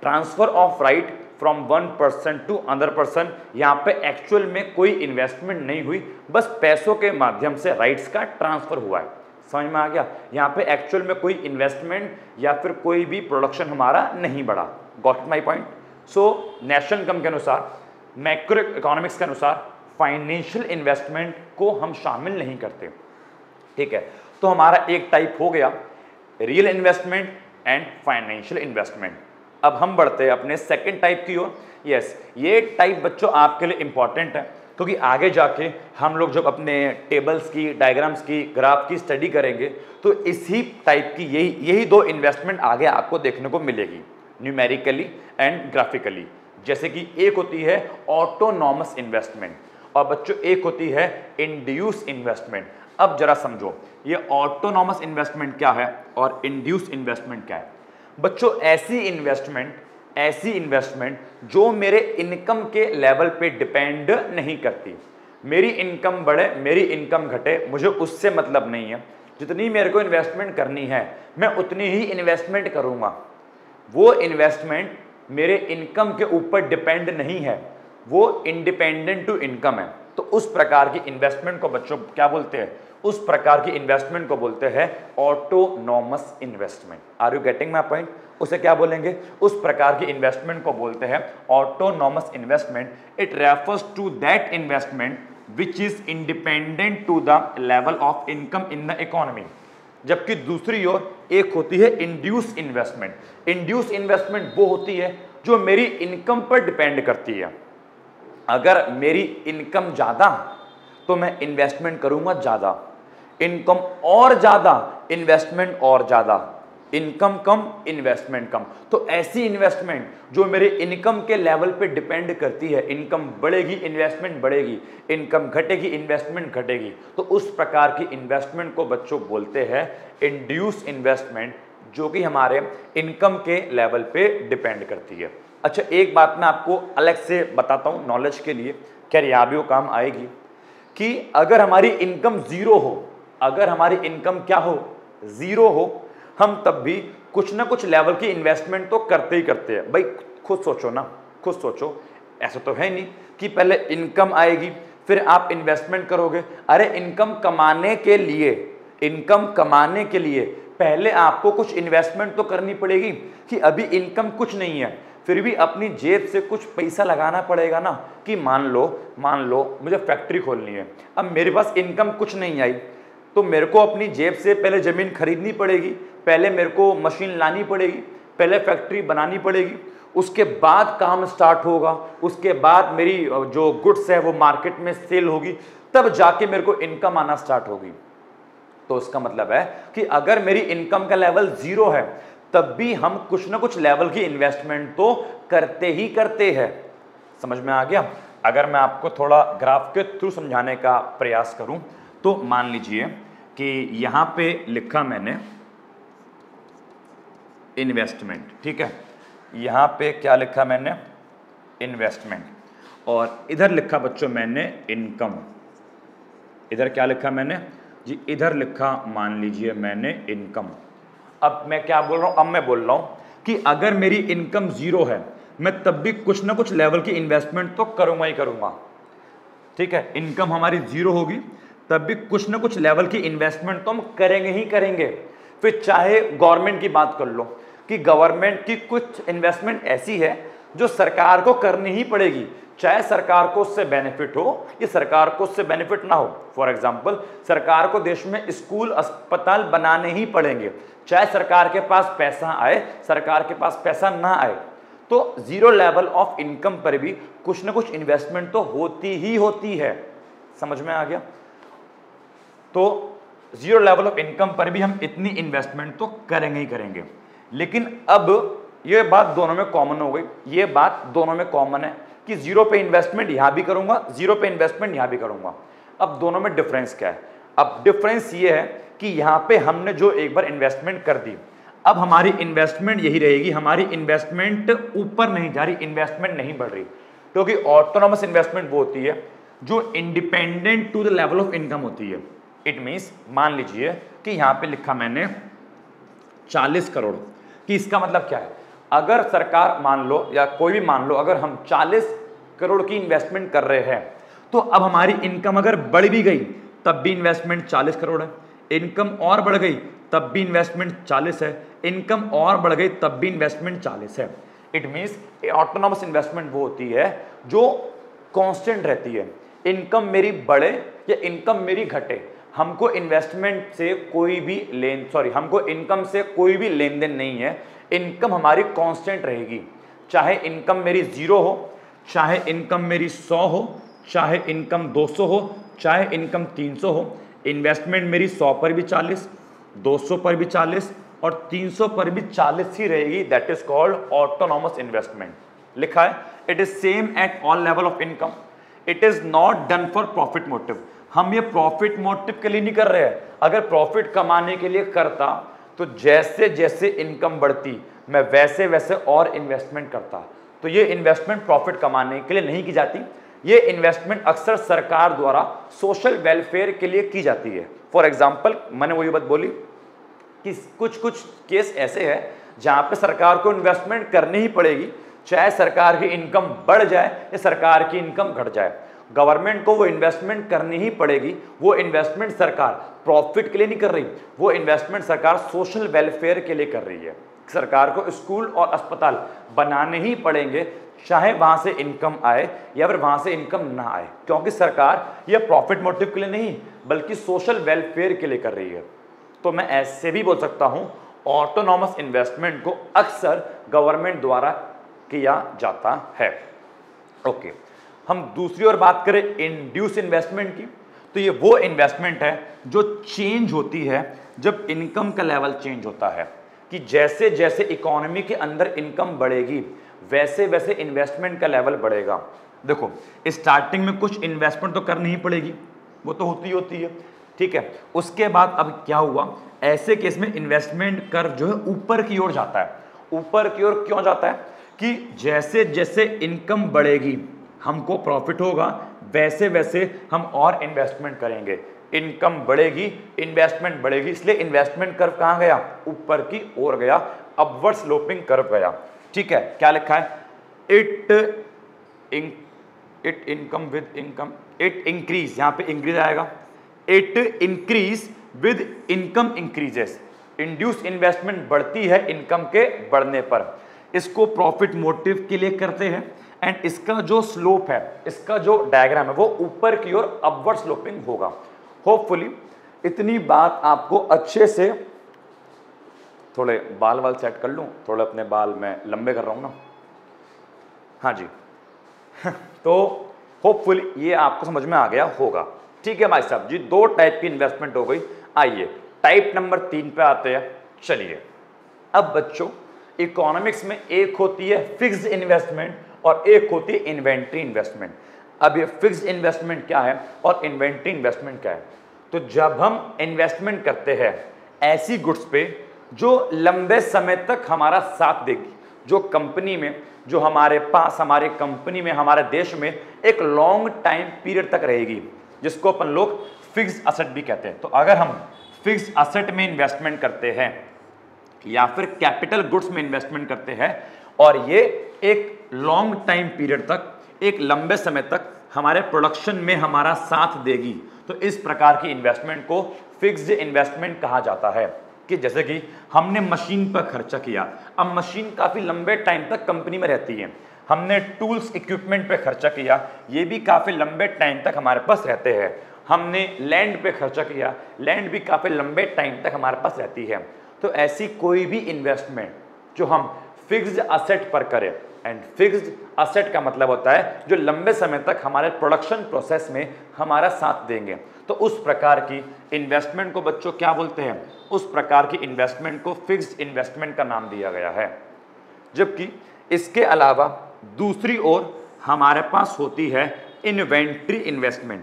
Transfer of right from one person to other person. यहाँ पे एक्चुअल में कोई इन्वेस्टमेंट नहीं हुई, बस पैसों के माध्यम से राइट्स का ट्रांसफर हुआ है। समझ में आ गया? यहाँ पे एक्चुअल में कोई इन्वेस्टमेंट या फिर कोई भी प्रोडक्शन हमारा नहीं बढ़ा। Got my point? So national income के अनुसार, मैक्रो इकोनॉमिक्स के अनुसार फाइनेंशियल इन्वेस्टमेंट को हम शामिल नहीं करते। ठीक है, तो हमारा एक टाइप हो गया real investment and financial investment. अब हम बढ़ते हैं अपने सेकंड टाइप की ओर। यस, ये टाइप बच्चों आपके लिए इंपॉर्टेंट है, क्योंकि आगे जाके हम लोग जब अपने टेबल्स की, डायग्राम्स की, ग्राफ की स्टडी करेंगे तो इसी टाइप की यही दो इन्वेस्टमेंट आगे आपको देखने को मिलेगी, न्यूमेरिकली एंड ग्राफिकली। जैसे कि एक होती है ऑटोनॉमस इन्वेस्टमेंट और बच्चों एक होती है इंड्यूस इन्वेस्टमेंट। अब जरा समझो ये ऑटोनॉमस इन्वेस्टमेंट क्या है और इंड्यूस इन्वेस्टमेंट क्या है। बच्चों ऐसी इन्वेस्टमेंट जो मेरे इनकम के लेवल पे डिपेंड नहीं करती। मेरी इनकम बढ़े, मेरी इनकम घटे, मुझे उससे मतलब नहीं है। जितनी मेरे को इन्वेस्टमेंट करनी है मैं उतनी ही इन्वेस्टमेंट करूंगा। वो इन्वेस्टमेंट मेरे इनकम के ऊपर डिपेंड नहीं है, वो इंडिपेंडेंट टू इनकम है। तो उस प्रकार की इन्वेस्टमेंट को बच्चों क्या बोलते हैं? उस प्रकार की इन्वेस्टमेंट को बोलते हैं autonomous investment. Are you getting my point? उसे क्या बोलेंगे? उस प्रकार की इन्वेस्टमेंट को बोलते हैं autonomous investment. It refers to that investment which is independent to the level of income in the economy. जबकि दूसरी ओर एक होती है इंड्यूस इन्वेस्टमेंट। इंड्यूस इन्वेस्टमेंट वो होती है जो मेरी इनकम पर डिपेंड करती है। अगर मेरी इनकम ज्यादा तो मैं इन्वेस्टमेंट करूंगा ज्यादा, इनकम और ज्यादा, इन्वेस्टमेंट और ज्यादा, इनकम कम, इन्वेस्टमेंट कम। तो ऐसी इन्वेस्टमेंट जो मेरे इनकम के लेवल पे डिपेंड करती है, इनकम बढ़ेगी इन्वेस्टमेंट बढ़ेगी, इनकम घटेगी इन्वेस्टमेंट घटेगी, तो उस प्रकार की इन्वेस्टमेंट को बच्चों बोलते हैं इंड्यूस इन्वेस्टमेंट, जो कि हमारे इनकम के लेवल पे डिपेंड करती है। अच्छा, एक बात मैं आपको अलग से बताता हूँ नॉलेज के लिए, खैर यहाँ भी वो काम आएगी, कि अगर हमारी इनकम जीरो हो, अगर हमारी इनकम क्या हो? जीरो हो, हम तब भी कुछ ना कुछ लेवल की इन्वेस्टमेंट तो करते ही करते हैं। भाई खुद सोचो ना, खुद सोचो, ऐसा तो है नहीं कि पहले इनकम आएगी फिर आप इन्वेस्टमेंट करोगे। अरे इनकम कमाने के लिए पहले आपको कुछ इन्वेस्टमेंट तो करनी पड़ेगी। कि अभी इनकम कुछ नहीं है फिर भी अपनी जेब से कुछ पैसा लगाना पड़ेगा ना। कि मान लो मुझे फैक्ट्री खोलनी है, अब मेरे पास इनकम कुछ नहीं आई तो मेरे को अपनी जेब से पहले ज़मीन खरीदनी पड़ेगी, पहले मेरे को मशीन लानी पड़ेगी, पहले फैक्ट्री बनानी पड़ेगी, उसके बाद काम स्टार्ट होगा, उसके बाद मेरी जो गुड्स है वो मार्केट में सेल होगी, तब जाके मेरे को इनकम आना स्टार्ट होगी। तो इसका मतलब है कि अगर मेरी इनकम का लेवल जीरो है तब भी हम कुछ ना कुछ लेवल की इन्वेस्टमेंट तो करते ही करते हैं। समझ में आ गया? अगर मैं आपको थोड़ा ग्राफ के थ्रू समझाने का प्रयास करूं तो मान लीजिए कि यहां पे लिखा मैंने इन्वेस्टमेंट, ठीक है, यहां पे क्या लिखा मैंने? इन्वेस्टमेंट। और इधर लिखा बच्चों मैंने इनकम। इधर क्या लिखा मैंने जी, इधर लिखा मान लीजिए मैंने इनकम। अब मैं क्या बोल रहा हूं, अब मैं बोल रहा हूं कि अगर मेरी इनकम 0 है, मैं तब भी कुछ ना कुछ लेवल की इन्वेस्टमेंट तो करूंगा ही करूंगा। ठीक है, इनकम हमारी 0 होगी तब भी कुछ ना कुछ लेवल की इन्वेस्टमेंट तो हम करेंगे ही करेंगे। फिर चाहे गवर्नमेंट की बात कर लो कि गवर्नमेंट की कुछ इन्वेस्टमेंट ऐसी है जो सरकार को करनी ही पड़ेगी, चाहे सरकार को उससे बेनिफिट हो या सरकार को उससे बेनिफिट ना हो। फॉर एग्जांपल, सरकार को देश में स्कूल अस्पताल बनाने ही पड़ेंगे, चाहे सरकार के पास पैसा आए सरकार के पास पैसा ना आए। तो 0 लेवल ऑफ इनकम पर भी कुछ ना कुछ इन्वेस्टमेंट तो होती ही होती है। समझ में आ गया? तो 0 लेवल ऑफ इनकम पर भी हम इतनी इन्वेस्टमेंट तो करेंगे ही करेंगे। लेकिन अब ये बात दोनों में कॉमन हो गई, ये बात दोनों में कॉमन है कि 0 पे इन्वेस्टमेंट यहां भी करूंगा, 0 पे इन्वेस्टमेंट यहां भी करूंगा। अब दोनों में डिफरेंस क्या है? अब डिफरेंस ये है कि यहां पे हमने जो एक बार इन्वेस्टमेंट कर दी, अब हमारी इन्वेस्टमेंट यही रहेगी, हमारी इन्वेस्टमेंट ऊपर नहीं जा रही, इन्वेस्टमेंट नहीं बढ़ रही, क्योंकि ऑटोनोमस इन्वेस्टमेंट वो होती है जो independent to the level of income होती है। इट मींस मान लीजिए कि यहां पे लिखा मैंने 40 करोड़, कि इसका मतलब क्या है? अगर सरकार मान लो या कोई भी मान लो, अगर हम 40 करोड़ की इन्वेस्टमेंट कर रहे हैं, तो अब हमारी इनकम अगर बढ़ भी गई तब भी इन्वेस्टमेंट 40 करोड़ है, इनकम और बढ़ गई तब भी इन्वेस्टमेंट 40 है, इनकम और बढ़ गई तब भी इन्वेस्टमेंट 40 है। इट मींस ऑटोनोमस इन्वेस्टमेंट वो होती है जो कांस्टेंट रहती है। इनकम मेरी बढ़े या इनकम मेरी घटे, हमको इन्वेस्टमेंट से कोई भी हमको इनकम से कोई भी लेन देन नहीं है। इनकम हमारी कांस्टेंट रहेगी, चाहे इनकम मेरी 0 हो, चाहे इनकम मेरी 100 हो, चाहे इनकम 200 हो, चाहे इनकम 300 हो। इन्वेस्टमेंट मेरी 100 पर भी 40, 200 पर भी 40 और 300 पर भी 40 ही रहेगी। That is called autonomous investment. लिखा है it is same at all level of income, it is not done for profit motive. हम ये प्रॉफिट मोटिव के लिए नहीं कर रहे हैं। अगर प्रॉफिट कमाने के लिए करता तो जैसे जैसे इनकम बढ़ती मैं वैसे वैसे और इन्वेस्टमेंट करता। तो ये इन्वेस्टमेंट प्रॉफिट कमाने के लिए नहीं की जाती, ये इन्वेस्टमेंट अक्सर सरकार द्वारा सोशल वेलफेयर के लिए की जाती है। फॉर एग्जाम्पल, मैंने वही बात बोली कि कुछ कुछ केस ऐसे हैं जहां पे सरकार को इन्वेस्टमेंट करनी ही पड़ेगी, चाहे सरकार की इनकम बढ़ जाए या सरकार की इनकम घट जाए। गवर्नमेंट को वो इन्वेस्टमेंट करनी ही पड़ेगी। वो इन्वेस्टमेंट सरकार प्रॉफिट के लिए नहीं कर रही, वो इन्वेस्टमेंट सरकार सोशल वेलफेयर के लिए कर रही है। सरकार को स्कूल और अस्पताल बनाने ही पड़ेंगे, चाहे वहां से इनकम आए या फिर वहां से इनकम ना आए, क्योंकि सरकार यह प्रॉफिट मोटिव के लिए नहीं बल्कि सोशल वेलफेयर के लिए कर रही है। तो मैं ऐसे भी बोल सकता हूं, ऑटोनॉमस इन्वेस्टमेंट को अक्सर गवर्नमेंट द्वारा किया जाता है। ओके, हम दूसरी ओर बात करें इंड्यूस इन्वेस्टमेंट की, तो ये वो इन्वेस्टमेंट है जो चेंज होती है जब इनकम का लेवल चेंज होता है, कि जैसे जैसे इकोनॉमी के अंदर इनकम बढ़ेगी वैसे वैसे इन्वेस्टमेंट का लेवल बढ़ेगा। देखो, स्टार्टिंग में कुछ इन्वेस्टमेंट तो करनी ही पड़ेगी, वो तो होती है, ठीक है। उसके बाद अब क्या हुआ, ऐसे केस में इन्वेस्टमेंट कर्व जो है ऊपर की ओर जाता है। ऊपर की ओर क्यों जाता है? कि जैसे जैसे इनकम बढ़ेगी हमको प्रॉफिट होगा, वैसे वैसे हम और इन्वेस्टमेंट करेंगे। इनकम बढ़ेगी, इन्वेस्टमेंट बढ़ेगी, इसलिए इन्वेस्टमेंट कर्व कहां गया? ऊपर की ओर गया, अपवर्ड स्लोपिंग कर्व गया। ठीक है, क्या लिखा है? It income with income, it increase, यहां पे इंक्रीज आएगा। It increase with income increases. Induce investment बढ़ती है इनकम के बढ़ने पर। इसको प्रॉफिट मोटिव के लिए करते हैं एंड इसका जो स्लोप है, इसका जो डायग्राम है वो ऊपर की ओर अपवर्ड स्लोपिंग होगा। होपफुली इतनी बात आपको अच्छे से, थोड़े बाल वाल सेट कर लूं, थोड़े अपने बाल मैं लंबे कर रहा हूं ना, हाँ जी तो होपफुली ये आपको समझ में आ गया होगा। ठीक है भाई साहब जी, 2 टाइप की इन्वेस्टमेंट हो गई। आइए टाइप नंबर 3 पे आते हैं। चलिए, अब बच्चों इकोनॉमिक्स में एक होती है फिक्स्ड इन्वेस्टमेंट और एक होती है इन्वेंट्री इन्वेस्टमेंट। अब ये फिक्स्ड इन्वेस्टमेंट क्या है और इन्वेंट्री इन्वेस्टमेंट क्या है? तो जब हम इन्वेस्टमेंट करते हैं ऐसी गुड्स पे जो लंबे समय तक हमारा साथ देगी, जो कंपनी में जो हमारे पास हमारे कंपनी में हमारे देश में एक लॉन्ग टाइम पीरियड तक रहेगी, जिसको अपन लोग फिक्स्ड असेट भी कहते हैं। तो अगर हम फिक्स्ड असेट में इन्वेस्टमेंट करते हैं या फिर कैपिटल गुड्स में इन्वेस्टमेंट करते हैं और ये एक लॉन्ग टाइम पीरियड तक, एक लंबे समय तक हमारे प्रोडक्शन में हमारा साथ देगी, तो इस प्रकार की इन्वेस्टमेंट को फिक्स्ड इन्वेस्टमेंट कहा जाता है। कि जैसे कि हमने मशीन पर खर्चा किया, अब मशीन काफी लंबे टाइम तक कंपनी में रहती है, हमने टूल्स इक्विपमेंट पे खर्चा किया, ये भी काफी लंबे टाइम तक हमारे पास रहते हैं, हमने लैंड पे खर्चा किया, लैंड भी काफी लंबे टाइम तक हमारे पास रहती है। तो ऐसी कोई भी इन्वेस्टमेंट जो हम फिक्स्ड असेट पर करें, एंड फिक्स्ड असेट का मतलब होता है जो लंबे समय तक हमारे प्रोडक्शन प्रोसेस में हमारा साथ देंगे, तो उस प्रकार की इन्वेस्टमेंट को बच्चों क्या बोलते हैं? उस प्रकार की इन्वेस्टमेंट को फिक्स्ड इन्वेस्टमेंट का नाम दिया गया है। जबकि इसके अलावा दूसरी ओर हमारे पास होती है इन्वेंट्री इन्वेस्टमेंट।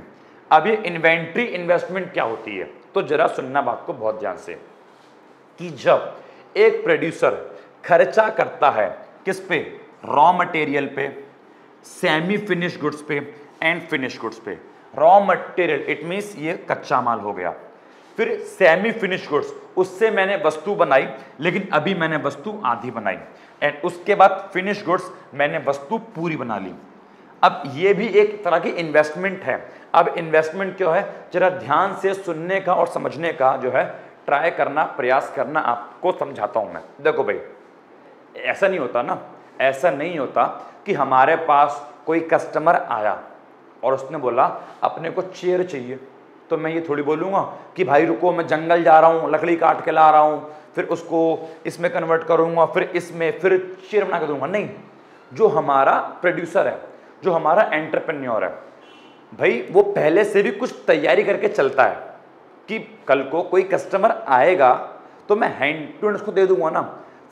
अब ये इन्वेंट्री इन्वेस्टमेंट क्या होती है? तो जरा सुनना बात को बहुत ध्यान से, कि जब एक प्रोड्यूसर खर्चा करता है किस पे? रॉ मटेरियल पे, सेमी फिनिश गुड्स पे एंड फिनिश गुड्स पे। रॉ मटेरियल इट मींस ये कच्चा माल हो गया, फिर सेमी फिनिश गुड्स, उससे मैंने वस्तु बनाई लेकिन अभी मैंने वस्तु आधी बनाई, एंड उसके बाद फिनिश गुड्स, मैंने वस्तु पूरी बना ली। अब ये भी एक तरह की इन्वेस्टमेंट है। अब इन्वेस्टमेंट क्या है, जरा ध्यान से सुनने का और समझने का जो है ट्राई करना, प्रयास करना, आपको समझाता हूं मैं। देखो भाई, ऐसा नहीं होता ना, ऐसा नहीं होता कि हमारे पास कोई कस्टमर आया और उसने बोला अपने को चेयर चाहिए, तो मैं ये थोड़ी बोलूँगा कि भाई रुको मैं जंगल जा रहा हूँ, लकड़ी काट के ला रहा हूँ, फिर उसको इसमें कन्वर्ट करूँगा, फिर इसमें, फिर चेयर बना के दूंगा। नहीं, जो हमारा प्रोड्यूसर है, जो हमारा एंटरप्रेन्योर है, भाई वो पहले से भी कुछ तैयारी करके चलता है कि कल को कोई कस्टमर आएगा तो मैं हैंड टू हैंड उसको दे दूंगा ना।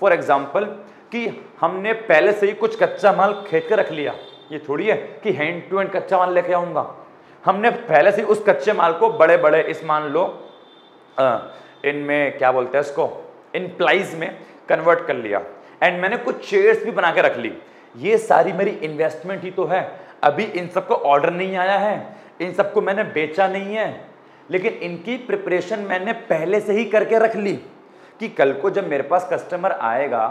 फॉर एग्जाम्पल कि हमने पहले से ही कुछ कच्चा माल खरीद के रख लिया, ये थोड़ी है कि हैंड टू हैंड कच्चा माल लेके आऊंगा। हमने पहले से उस कच्चे माल को बड़े बड़े, इस मान लो इनमें क्या बोलते हैं इसको, इन प्लाईज में कन्वर्ट कर लिया, एंड मैंने कुछ चेयर्स भी बना के रख ली। ये सारी मेरी इन्वेस्टमेंट ही तो है। अभी इन सबको ऑर्डर नहीं आया है, इन सबको मैंने बेचा नहीं है, लेकिन इनकी प्रिपरेशन मैंने पहले से ही करके रख ली कि कल को जब मेरे पास कस्टमर आएगा,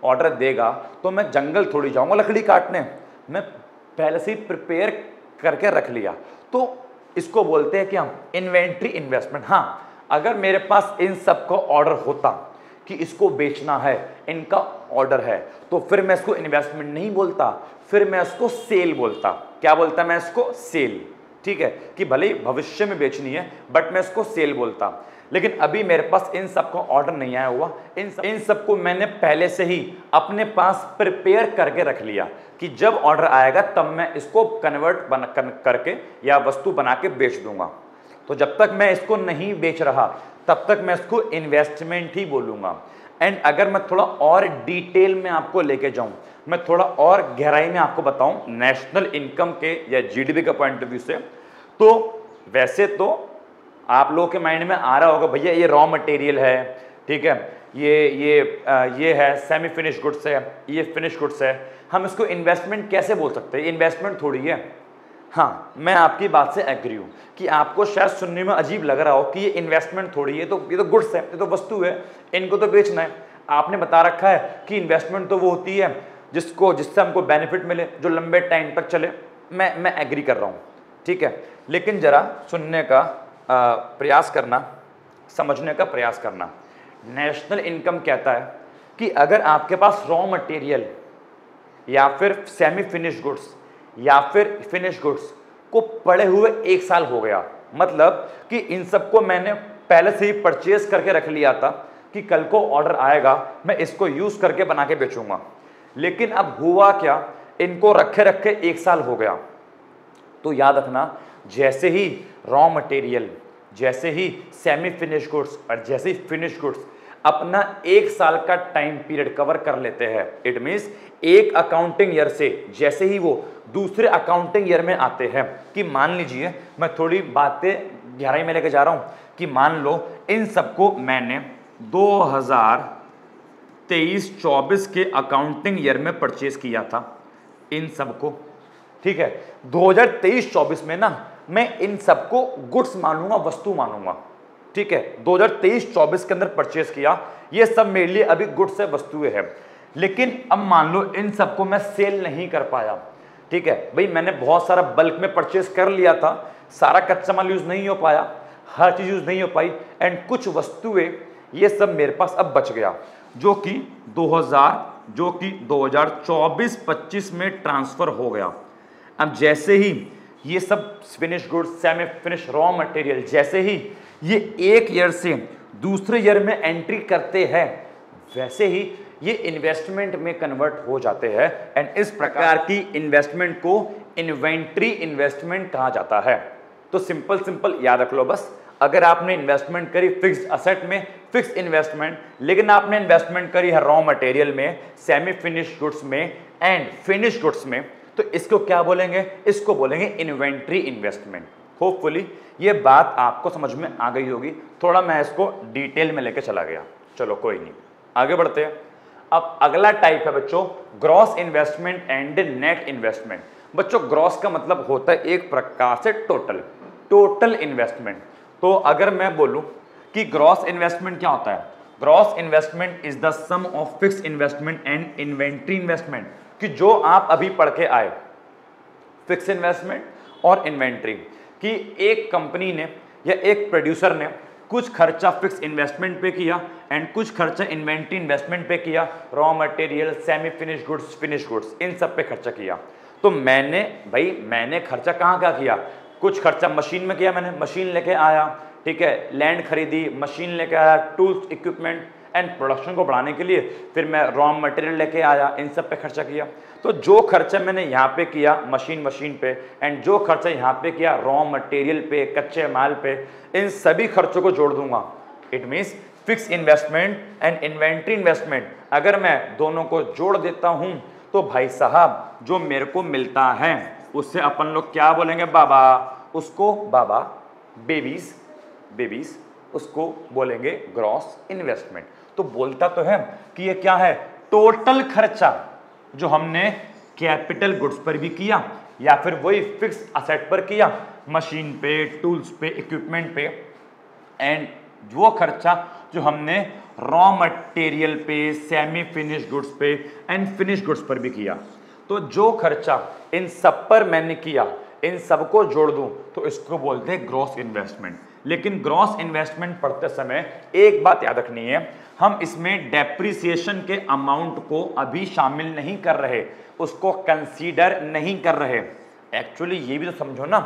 ऑर्डर देगा, तो मैं जंगल थोड़ी जाऊंगा लकड़ी काटने, मैं पहले से ही प्रिपेयर करके रख लिया। तो इसको बोलते हैं क्या? Inventory investment. हाँ, अगर मेरे पास इन सबको ऑर्डर होता कि इसको बेचना है, इनका ऑर्डर है, तो फिर मैं इसको इन्वेस्टमेंट नहीं बोलता, फिर मैं इसको सेल बोलता। क्या बोलता मैं इसको? सेल। ठीक है, कि भले ही भविष्य में बेचनी है बट मैं इसको सेल बोलता। लेकिन अभी मेरे पास इन सबको ऑर्डर नहीं आया हुआ, इन सबको मैंने पहले से ही अपने पास प्रिपेयर करके रख लिया कि जब ऑर्डर आएगा तब मैं इसको कन्वर्ट करके या वस्तु बना के बेच दूंगा। तो जब तक मैं इसको नहीं बेच रहा तब तक मैं इसको इन्वेस्टमेंट ही बोलूंगा। एंड अगर मैं थोड़ा और डिटेल में आपको लेके जाऊं, मैं थोड़ा और गहराई में आपको बताऊं नेशनल इनकम के या जीडीपी के पॉइंट ऑफ व्यू से, तो वैसे तो आप लोगों के माइंड में आ रहा होगा भैया ये रॉ मटेरियल है, ठीक है, ये है सेमी फिनिश गुड्स है, ये फिनिश गुड्स है, हम इसको इन्वेस्टमेंट कैसे बोल सकते हैं? इन्वेस्टमेंट थोड़ी है। हाँ, मैं आपकी बात से एग्री हूँ कि आपको शायद सुनने में अजीब लग रहा हो कि ये इन्वेस्टमेंट थोड़ी है, ये तो गुड्स है, ये तो वस्तु है, इनको तो बेचना है। आपने बता रखा है कि इन्वेस्टमेंट तो वो होती है जिससे हमको बेनिफिट मिले, जो लंबे टाइम तक चले। मैं एग्री कर रहा हूँ, ठीक है, लेकिन जरा सुनने का प्रयास करना, समझने का प्रयास करना। नेशनल इनकम कहता है कि अगर आपके पास रॉ मटेरियल या फिर सेमी फिनिश गुड्स या फिर फिनिश गुड्स को पड़े हुए 1 साल हो गया, मतलब कि इन सबको मैंने पहले से ही परचेज करके रख लिया था कि कल को ऑर्डर आएगा मैं इसको यूज करके बना के बेचूंगा, लेकिन अब हुआ क्या, इनको रखे रखे 1 साल हो गया। तो याद रखना, जैसे ही रॉ मटेरियल, जैसे ही सेमी फिनिश गुड्स और जैसे ही फिनिश गुड्स अपना 1 साल का टाइम पीरियड कवर कर लेते हैं, इट मीन्स एक अकाउंटिंग ईयर से जैसे ही वो दूसरे अकाउंटिंग ईयर में आते हैं, कि मान लीजिए मैं थोड़ी बातें गहराई में लेके जा रहा हूं कि मान लो इन सबको मैंने 2023-24 के अकाउंटिंग ईयर में परचेज किया था इन सबको, ठीक है। 2023-24 में ना मैं इन सबको गुड्स मानूंगा, वस्तु मानूंगा, ठीक है। 2023-24 के अंदर परचेज किया, ये सब मेरे लिए अभी गुड्स है, वस्तुएं है। लेकिन अब मान लो इन सबको मैं सेल नहीं कर पाया, ठीक है भाई, मैंने बहुत सारा बल्क में परचेज कर लिया था, सारा कच्चा माल यूज नहीं हो पाया, हर चीज यूज नहीं हो पाई, एंड कुछ वस्तुएं ये सब मेरे पास अब बच गया, जो कि 2024-25 में ट्रांसफर हो गया। अब जैसे ही ये सब finish goods, semi finish, raw material, जैसे ही ये एक ईयर से दूसरे ईयर में एंट्री करते हैं, वैसे ही ये इन्वेस्टमेंट में कन्वर्ट हो जाते हैं, एंड इस प्रकार की इन्वेस्टमेंट को इन्वेंट्री इन्वेस्टमेंट कहा जाता है। तो सिंपल याद रख लो बस, अगर आपने इन्वेस्टमेंट करी फिक्स्ड असेट में, फिक्स इन्वेस्टमेंट, लेकिन आपने इन्वेस्टमेंट करी है रॉ मटेरियल में, सेमी फिनिश गुड्स में एंड फिनिश गुड्स में, तो इसको क्या बोलेंगे? इसको बोलेंगे इन्वेंट्री इन्वेस्टमेंट। होपफुली ये बात आपको समझ में आ गई होगी, थोड़ा मैं इसको डिटेल में लेके चला गया, चलो कोई नहीं, आगे बढ़ते हैं। अब अगला टाइप है बच्चों gross investment and net investment. बच्चों ग्रॉस का मतलब होता है एक प्रकार से टोटल इन्वेस्टमेंट। तो अगर मैं बोलूं कि ग्रॉस इन्वेस्टमेंट क्या होता है, gross investment is the sum of fix investment and inventory investment, कि जो आप अभी पढ़ के आए, फिक्स इन्वेस्टमेंट और इन्वेंट्री, कि एक कंपनी ने या एक प्रोड्यूसर ने कुछ खर्चा फिक्स इन्वेस्टमेंट पे किया एंड कुछ खर्चा इन्वेंट्री इन्वेस्टमेंट पे किया, raw material, semi finish goods, finish goods, इन सब पे खर्चा किया। तो मैंने खर्चा कहाँ किया? कुछ खर्चा मशीन में किया, मैंने मशीन लेके आया, ठीक है, लैंड खरीदी, मशीन लेके आया, टूल्स, इक्विपमेंट एंड प्रोडक्शन को बढ़ाने के लिए फिर मैं रॉ मटेरियल लेके आया, इन सब पे खर्चा किया। तो जो खर्चा मैंने यहाँ पे किया मशीन पे, एंड जो खर्चा यहाँ पे किया रॉ मटेरियल पे, कच्चे माल पे, इन सभी खर्चों को जोड़ दूंगा। It means fix investment and inventory investment, अगर मैं दोनों को जोड़ देता हूं तो भाई साहब जो मेरे को मिलता है उससे अपन लोग क्या बोलेंगे बाबा? उसको बाबा बेबीज उसको बोलेंगे ग्रॉस इन्वेस्टमेंट। तो बोलता तो है कि ये क्या है? टोटल खर्चा जो हमने कैपिटल गुड्स पर भी किया या फिर वही फिक्स असेट पर किया, मशीन पे, टूल्स पे, इक्विपमेंट पे, एंड वो खर्चा जो हमने रॉ मटेरियल पे, सेमी फिनिश गुड्स पे एंड फिनिश गुड्स पर भी किया। तो जो खर्चा इन सब पर मैंने किया, इन सबको जोड़ दूं तो इसको बोलते हैं ग्रॉस इन्वेस्टमेंट। लेकिन ग्रॉस इन्वेस्टमेंट पढ़ते समय एक बात याद रखनी है, हम इसमें डेप्रिसिएशन के अमाउंट को अभी शामिल नहीं कर रहे, उसको कंसीडर नहीं कर रहे। एक्चुअली ये भी तो समझो ना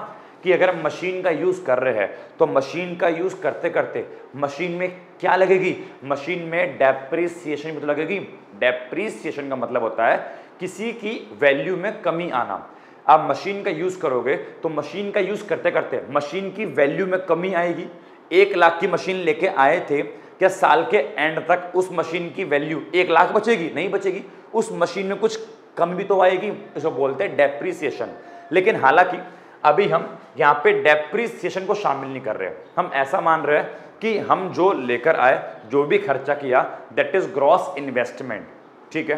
कि अगर मशीन का यूज कर रहे हैं तो मशीन का यूज करते करते मशीन में क्या लगेगी? मशीन में डेप्रिसिएशन भी तो लगेगी। डेप्रिसिएशन का मतलब होता है किसी की वैल्यू में कमी आना। आप मशीन का यूज करोगे तो मशीन का यूज करते करते मशीन की वैल्यू में कमी आएगी। 1 लाख की मशीन लेके आए थे, क्या साल के एंड तक उस मशीन की वैल्यू 1 लाख बचेगी? नहीं बचेगी, उस मशीन में कुछ कमी भी तो आएगी, इसको बोलते हैं डेप्रिसिएशन। लेकिन हालांकि अभी हम यहाँ पे डेप्रिसिएशन को शामिल नहीं कर रहे, हम ऐसा मान रहे हैं कि हम जो लेकर आए, जो भी खर्चा किया, दैट इज ग्रॉस इन्वेस्टमेंट, ठीक है।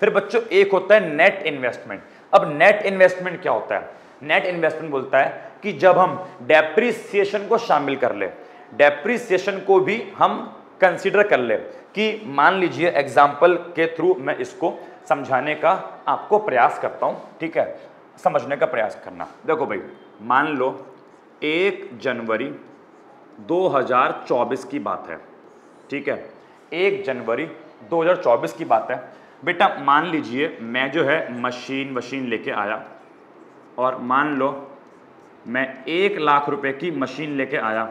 फिर बच्चों एक होता है नेट इन्वेस्टमेंट। अब नेट इन्वेस्टमेंट क्या होता है? नेट इन्वेस्टमेंट बोलता है कि जब हम डेप्रिसिएशन को शामिल कर ले, डेप्रिसिएशन को भी हम कंसीडर कर ले, कि मान लीजिए एग्जाम्पल के थ्रू मैं इसको समझाने का आपको प्रयास करता हूं, ठीक है, समझने का प्रयास करना। देखो भाई, मान लो 1 जनवरी 2024 की बात है, ठीक है, 1 जनवरी 2024 की बात है। बेटा मान लीजिए मैं जो है मशीन लेके आया, और मान लो मैं 1 लाख रुपए की मशीन लेके आया।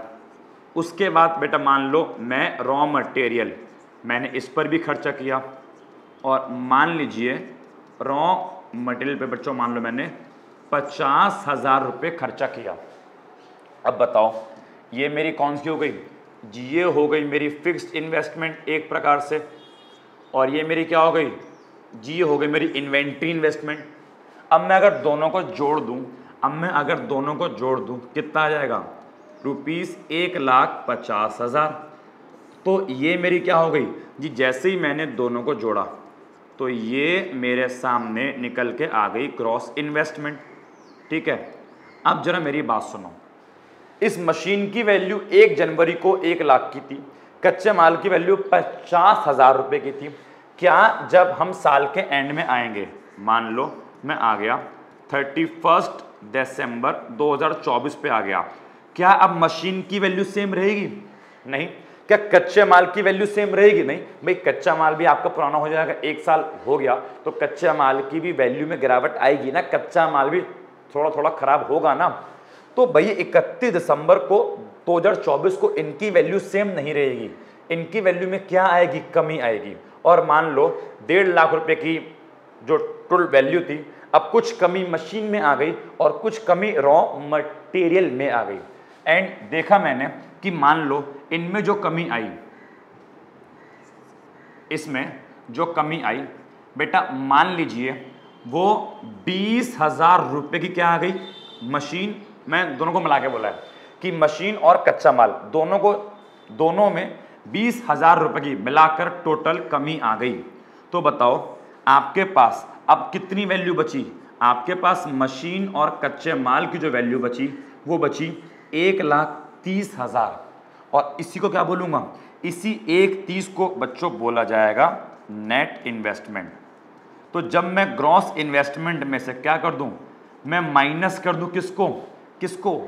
उसके बाद बेटा मान लो मैं रॉ मटेरियल, मैंने इस पर भी खर्चा किया, और मान लीजिए रॉ मटेरियल पे बच्चों मान लो मैंने 50,000 रुपये खर्चा किया। अब बताओ ये मेरी कौन सी हो गई? ये हो गई मेरी फिक्स्ड इन्वेस्टमेंट एक प्रकार से, और ये मेरी क्या हो गई? जी हो गई मेरी इन्वेंट्री इन्वेस्टमेंट। अब मैं अगर दोनों को जोड़ दूं, कितना आ जाएगा? ₹1,50,000। तो ये मेरी क्या हो गई जी, जैसे ही मैंने दोनों को जोड़ा तो ये मेरे सामने निकल के आ गई ग्रॉस इन्वेस्टमेंट। ठीक है, अब जरा मेरी बात सुनो, इस मशीन की वैल्यू 1 जनवरी को 1 लाख की थी, कच्चे माल की वैल्यू 50,000 रुपए की थी। क्या जब हम साल के एंड में आएंगे, मान लो मैं आ गया 31 दिसंबर 2024 पे आ गया, क्या अब मशीन की वैल्यू सेम रहेगी? नहीं। क्या कच्चे माल की वैल्यू सेम रहेगी? नहीं भाई, कच्चा माल भी आपका पुराना हो जाएगा, 1 साल हो गया तो कच्चे माल की भी वैल्यू में गिरावट आएगी ना, कच्चा माल भी थोड़ा थोड़ा खराब होगा ना। तो भाई 31 दिसंबर को 2024 को इनकी वैल्यू सेम नहीं रहेगी, इनकी वैल्यू में क्या आएगी? कमी आएगी। और मान लो 1.5 लाख रुपए की जो टोटल वैल्यू थी, अब कुछ कमी मशीन में आ गई और कुछ कमी रॉ मटेरियल में आ गई। एंड देखा मैंने कि मान लो इनमें जो कमी आई, इसमें जो कमी आई बेटा, मान लीजिए वो 20,000 रुपए की क्या आ गई? मशीन, मैं दोनों को मिला के बोला है कि मशीन और कच्चा माल दोनों में 20,000 रुपए की मिलाकर टोटल कमी आ गई। तो बताओ आपके पास अब कितनी वैल्यू बची? आपके पास मशीन और कच्चे माल की जो वैल्यू बची वो बची 1,30,000। और इसी को क्या बोलूंगा? इसी 1,30 को बच्चों बोला जाएगा नेट इन्वेस्टमेंट। तो जब मैं ग्रॉस इन्वेस्टमेंट में से क्या कर दूं? मैं माइनस कर दूं किसको?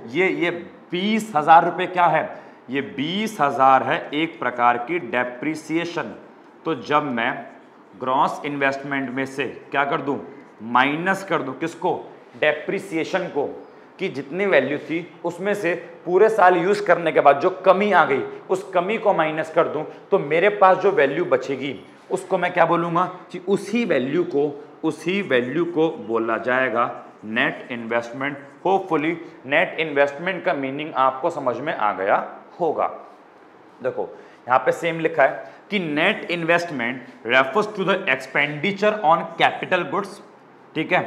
ये 20,000 रुपए क्या है? ये 20,000 है एक प्रकार की डेप्रिसिएशन। तो जब मैं ग्रॉस इन्वेस्टमेंट में से क्या कर दूं? माइनस कर दूं किसको? डेप्रिसिएशन को, कि जितनी वैल्यू थी उसमें से पूरे साल यूज करने के बाद जो कमी आ गई उस कमी को माइनस कर दूं, तो मेरे पास जो वैल्यू बचेगी उसको मैं क्या बोलूंगा कि उसी वैल्यू को बोला जाएगा net investment. Hopefully net investment का मीनिंग आपको समझ में आ गया होगा। देखो यहाँ पे सेम लिखा है कि net investment refers to the expenditure on capital goods. ठीक है,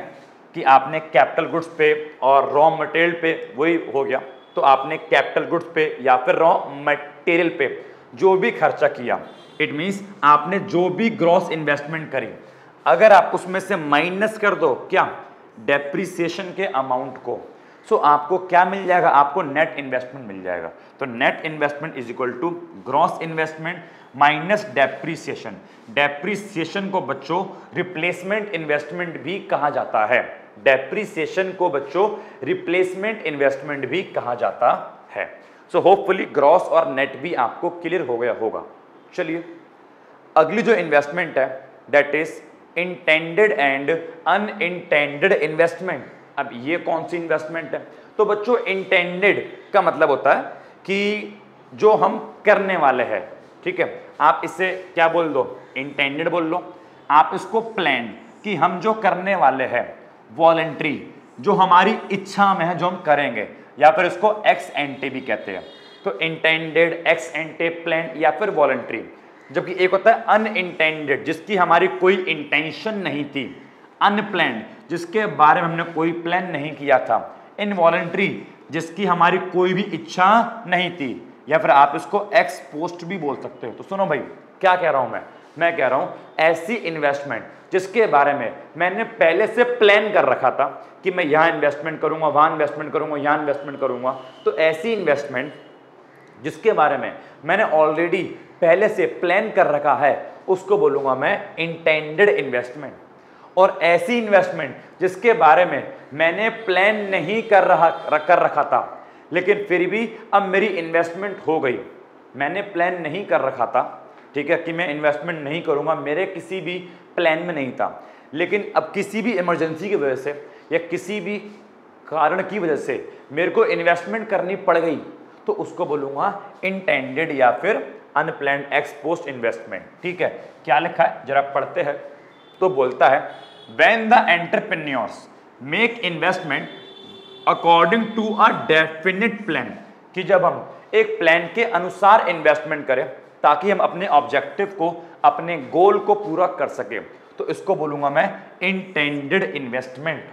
कि आपने कैपिटल गुड्स पे और रॉ मटेरियल पे, वही हो गया, तो आपने कैपिटल गुड्स पे या फिर रॉ मटेरियल पे जो भी खर्चा किया, इट मीन्स आपने जो भी ग्रॉस इन्वेस्टमेंट करी, अगर आप उसमें से माइनस कर दो क्या? डेप्रिसिएशन के अमाउंट को, सो आपको क्या मिल जाएगा? आपको नेट इन्वेस्टमेंट मिल जाएगा। तो net investment is equal to gross investment minus depreciation. Depreciation को बच्चों रिप्लेसमेंट इन्वेस्टमेंट भी कहा जाता है। डेप्रिसिएशन को बच्चों रिप्लेसमेंट इन्वेस्टमेंट भी कहा जाता है। सो होपफुली ग्रॉस और नेट भी आपको क्लियर हो गया होगा। चलिए अगली जो इन्वेस्टमेंट है that is intended and unintended investment. अब ये कौन सी इन्वेस्टमेंट है? तो बच्चों इंटेंडेड का मतलब होता है कि जो हम करने वाले हैं। ठीक है, आप इसे क्या बोल दो? इंटेंडेड बोल लो। आप इसको प्लान, कि हम जो करने वाले हैं, वॉलंटरी, जो हमारी इच्छा में है जो हम करेंगे, या फिर इसको एक्स एंटे भी कहते हैं। तो इंटेंडेड, एक्स एंटे, प्लान या फिर वॉलंटरी। जबकि एक होता है अनइंटेंडेड, जिसकी हमारी कोई इंटेंशन नहीं थी, अनप्लान्ड, जिसके बारे में हमने कोई प्लान नहीं किया था, इनवॉलंटरी, जिसकी हमारी कोई भी इच्छा नहीं थी, या फिर आप इसको एक्स पोस्ट भी बोल सकते हो। तो सुनो भाई क्या कह रहा हूं मैं कह रहा हूं ऐसी इन्वेस्टमेंट जिसके बारे में मैंने पहले से प्लान कर रखा था कि मैं यहां इन्वेस्टमेंट करूंगा, वहां इन्वेस्टमेंट करूंगा, यहां इन्वेस्टमेंट करूंगा। तो ऐसी इन्वेस्टमेंट जिसके बारे में मैंने ऑलरेडी पहले से प्लान कर रखा है उसको बोलूंगा मैं इंटेंडेड इन्वेस्टमेंट। और ऐसी इन्वेस्टमेंट जिसके बारे में मैंने प्लान नहीं कर रखा था, लेकिन फिर भी अब मेरी इन्वेस्टमेंट हो गई। मैंने प्लान नहीं कर रखा था, ठीक है, कि मैं इन्वेस्टमेंट नहीं करूंगा, मेरे किसी भी प्लान में नहीं था, लेकिन अब किसी भी इमरजेंसी की वजह से या किसी भी कारण की वजह से मेरे को इन्वेस्टमेंट करनी पड़ गई, तो उसको बोलूंगा इंटेंडेड या फिर अनप्लान्ड एक्स पोस्ट इन्वेस्टमेंट। ठीक है, क्या लिखा है जरा पढ़ते हैं। तो बोलता है when the entrepreneurs make investment according to a definite plan, कि जब हम एक प्लान के अनुसार इन्वेस्टमेंट करें ताकि हम अपने ऑब्जेक्टिव को, अपने गोल को पूरा कर सके, तो इसको बोलूंगा मैं इंटेंडेड इन्वेस्टमेंट।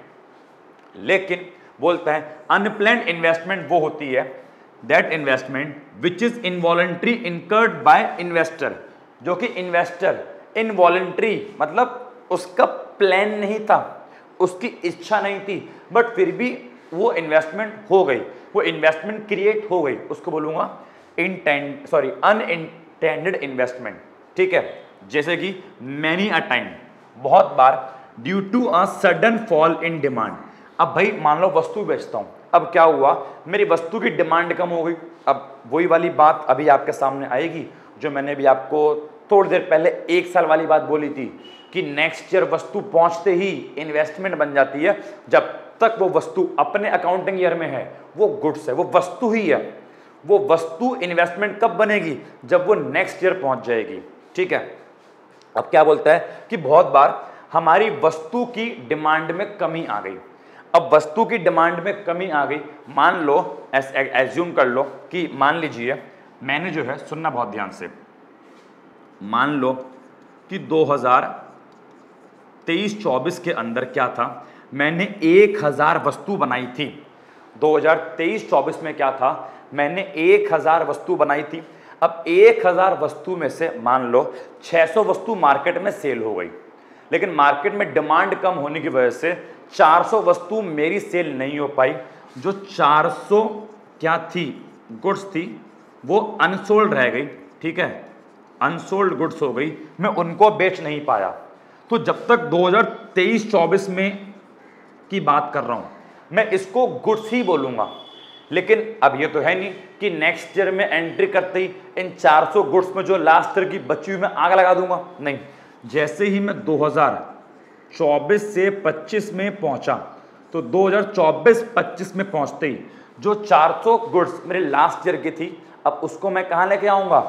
लेकिन बोलता है अनप्लान्ड इन्वेस्टमेंट वो होती है that investment which is involuntary incurred by investor, जो कि इन्वेस्टर इनवॉलंटरी मतलब उसका प्लान नहीं था, उसकी इच्छा नहीं थी, बट फिर भी वो इन्वेस्टमेंट हो गई, वो इन्वेस्टमेंट क्रिएट हो गई, उसको बोलूंगा अनइंटेंडेड इन्वेस्टमेंट। ठीक है, जैसे कि मैनी अ टाइम, बहुत बार, due to a sudden fall in demand. अब भाई मान लो वस्तु बेचता हूं, अब क्या हुआ, मेरी वस्तु की डिमांड कम हो गई। अब वही वाली बात अभी आपके सामने आएगी जो मैंने भी आपको थोड़ी देर पहले 1 साल वाली बात बोली थी कि नेक्स्ट ईयर वस्तु पहुंचते ही इन्वेस्टमेंट बन जाती है। जब तक वो वस्तु अपने अकाउंटिंग ईयर में है वो गुड्स है, वो वस्तु ही है। वो वस्तु इन्वेस्टमेंट कब बनेगी, जब वो नेक्स्ट ईयर पहुंच जाएगी। ठीक है, अब क्या बोलता है कि बहुत बार हमारी वस्तु की डिमांड में कमी आ गई। अब वस्तु की डिमांड में कमी आ गई, मान लो एज्यूम कर लो कि मान लीजिए मैंने जो है, सुनना बहुत ध्यान से, मान लो कि 2023-24 के अंदर क्या था, मैंने 1000 वस्तु बनाई थी। 2023-24 में क्या था, मैंने 1000 वस्तु बनाई थी। अब 1000 वस्तु में से मान लो 600 वस्तु मार्केट में सेल हो गई, लेकिन मार्केट में डिमांड कम होने की वजह से 400 वस्तु मेरी सेल नहीं हो पाई। जो 400 क्या थी, गुड्स थी, वो अनसोल्ड रह गई। ठीक है, अनसोल्ड गुड्स हो गई, मैं उनको बेच नहीं पाया। तो जब तक 2023-24 में की बात कर रहा हूं, मैं इसको गुड्स ही बोलूंगा। लेकिन अब ये तो है नहीं कि नेक्स्ट ईयर में एंट्री करते ही इन 400 गुड्स में जो लास्ट ईयर की बची हुई मैं आग लगा दूंगा, नहीं। जैसे ही मैं 2024 से 25 में पहुंचा, तो 2024-25 में पहुंचते ही जो 400 गुड्स मेरे लास्ट ईयर की थी, अब उसको मैं कहां लेके आऊंगा,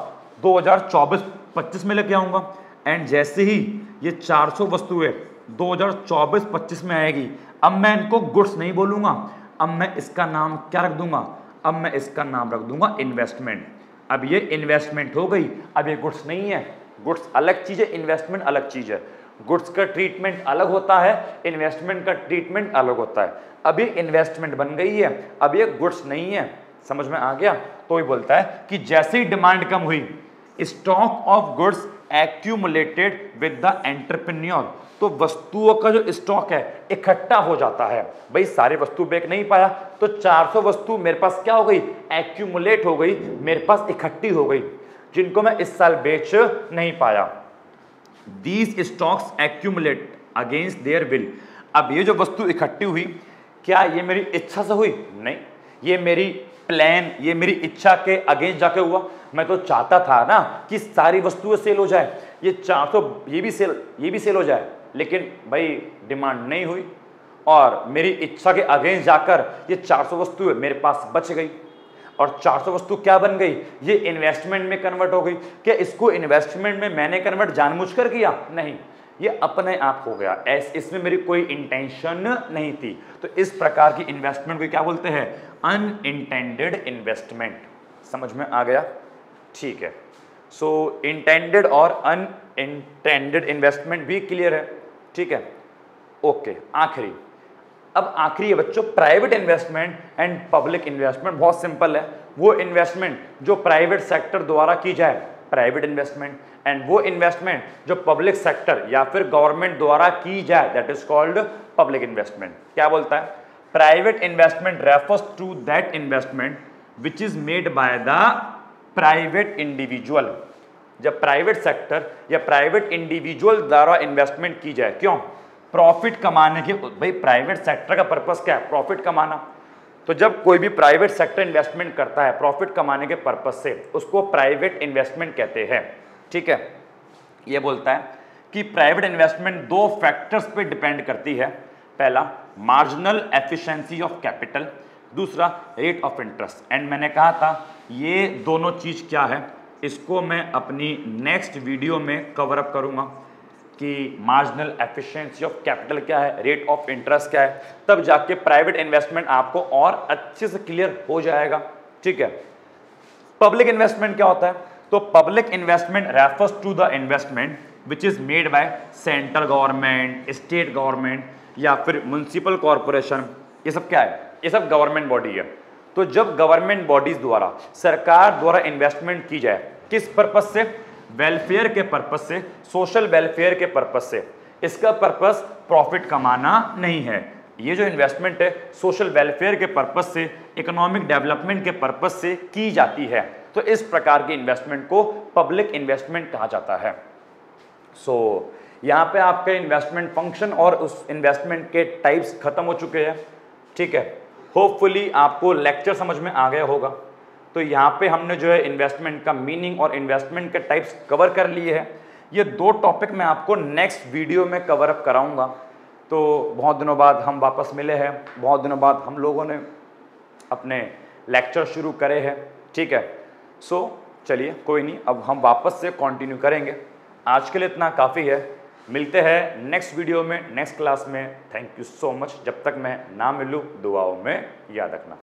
2024-25 में लेके आऊंगा। एंड जैसे ही ये 400 वस्तुएं 2024-25 में आएगी, अब मैं इनको गुड्स नहीं बोलूंगा, अब मैं इसका नाम क्या रख दूंगा, अब मैं इसका नाम रख दूंगा इन्वेस्टमेंट। अब ये इन्वेस्टमेंट हो गई, अब ये गुड्स नहीं है। गुड्स अलग चीज है, इन्वेस्टमेंट अलग चीज है। गुड्स का ट्रीटमेंट अलग होता है, इन्वेस्टमेंट का ट्रीटमेंट अलग होता है। अब ये इन्वेस्टमेंट बन गई है, अब ये गुड्स नहीं है। समझ में आ गया? तो ये बोलता है कि जैसे ही डिमांड कम हुई, stock of goods accumulated with the entrepreneur, तो वस्तुओं का जो स्टॉक है इकट्ठा हो जाता है। भाई सारे वस्तु बेच नहीं पाया, तो 400 वस्तु मेरे पास क्या हो गई, एक्यूमुलेट हो गई, मेरे पास इकट्ठी हो गई, जिनको मैं इस साल बेच नहीं पाया। These stocks accumulate against their will. अब ये जो वस्तु इकट्ठी हुई, क्या ये मेरी इच्छा से हुई? नहीं, ये मेरी प्लान, ये मेरी इच्छा के अगेंस्ट जाके हुआ। मैं तो चाहता था ना कि सारी वस्तुएं सेल हो जाए, ये 400 ये भी सेल हो जाए, लेकिन भाई डिमांड नहीं हुई और मेरी इच्छा के अगेंस्ट जाकर ये 400 वस्तुएं मेरे पास बच गई। और 400 वस्तु क्या बन गई, ये इन्वेस्टमेंट में कन्वर्ट हो गई। क्या इसको इन्वेस्टमेंट में मैंने कन्वर्ट जानबूझकर किया? नहीं, ये अपने आप हो गया, इसमें मेरी कोई इंटेंशन नहीं थी। तो इस प्रकार की इन्वेस्टमेंट को क्या बोलते हैं, अनइंटेंडेड इन्वेस्टमेंट। समझ में आ गया? ठीक है, सो इंटेंडेड और अनइंटेंडेड इन्वेस्टमेंट भी क्लियर है। ठीक है, ओके। आखिरी, अब आखिरी है बच्चों, private investment and public investment. बहुत सिंपल है, वो इन्वेस्टमेंट जो प्राइवेट सेक्टर द्वारा की जाए, प्राइवेट इन्वेस्टमेंट, एंड वो इन्वेस्टमेंट जो पब्लिक सेक्टर या फिर गवर्नमेंट द्वारा की जाए, that is called public investment. क्या बोलता है, private investment refers to that investment which is made by the private individual. जब प्राइवेट सेक्टर या प्राइवेट इंडिविजुअल द्वारा इन्वेस्टमेंट की जाए, क्यों? प्रॉफिट कमाने के। भाई प्राइवेट सेक्टर का पर्पस क्या है, प्रॉफिट कमाना। तो जब कोई भी प्राइवेट सेक्टर इन्वेस्टमेंट करता है प्रॉफिट कमाने के पर्पस से, उसको प्राइवेट इन्वेस्टमेंट कहते हैं। ठीक है, ये बोलता है कि प्राइवेट इन्वेस्टमेंट 2 फैक्टर्स पे डिपेंड करती है। पहला, मार्जिनल एफिशिएंसी ऑफ कैपिटल, दूसरा रेट ऑफ इंटरेस्ट। एंड मैंने कहा था ये दोनों चीज क्या है, इसको मैं अपनी नेक्स्ट वीडियो में कवर अप करूंगा कि मार्जिनल एफिशिएंसी ऑफ कैपिटल क्या है, रेट ऑफ इंटरेस्ट क्या है, तब जाके प्राइवेट इन्वेस्टमेंट आपको और अच्छे से क्लियर हो जाएगा। ठीक है, पब्लिक इन्वेस्टमेंट क्या होता है, तो public investment refers to the investment which is made by central government, state government या फिर म्युनिसिपल कॉरपोरेशन। ये सब क्या है, ये सब गवर्नमेंट बॉडी है। तो जब गवर्नमेंट बॉडीज द्वारा, सरकार द्वारा इन्वेस्टमेंट की जाए, किस पर्पज से? वेलफेयर के पर्पज से, सोशल वेलफेयर के पर्पज से। इसका पर्पज प्रॉफिट कमाना नहीं है। ये जो इन्वेस्टमेंट है सोशल वेलफेयर के पर्पज से, इकोनॉमिक डेवलपमेंट के पर्पज से की जाती है। तो इस प्रकार की इन्वेस्टमेंट को पब्लिक इन्वेस्टमेंट कहा जाता है। यहाँ पे आपके इन्वेस्टमेंट फंक्शन और उस इन्वेस्टमेंट के टाइप्स खत्म हो चुके हैं। ठीक है, होपफुली आपको लेक्चर समझ में आ गया होगा। तो यहाँ पे हमने जो है इन्वेस्टमेंट का मीनिंग और इन्वेस्टमेंट के टाइप्स कवर कर लिए हैं। ये 2 टॉपिक मैं आपको नेक्स्ट वीडियो में कवर अप कराऊंगा। तो बहुत दिनों बाद हम वापस मिले हैं, बहुत दिनों बाद हम लोगों ने अपने लेक्चर शुरू करे हैं। ठीक है, चलिए कोई नहीं, अब हम वापस से कंटिन्यू करेंगे। आज के लिए इतना काफ़ी है। मिलते हैं नेक्स्ट वीडियो में, नेक्स्ट क्लास में। Thank you so much. जब तक मैं ना मिलूँ, दुआओं में याद रखना।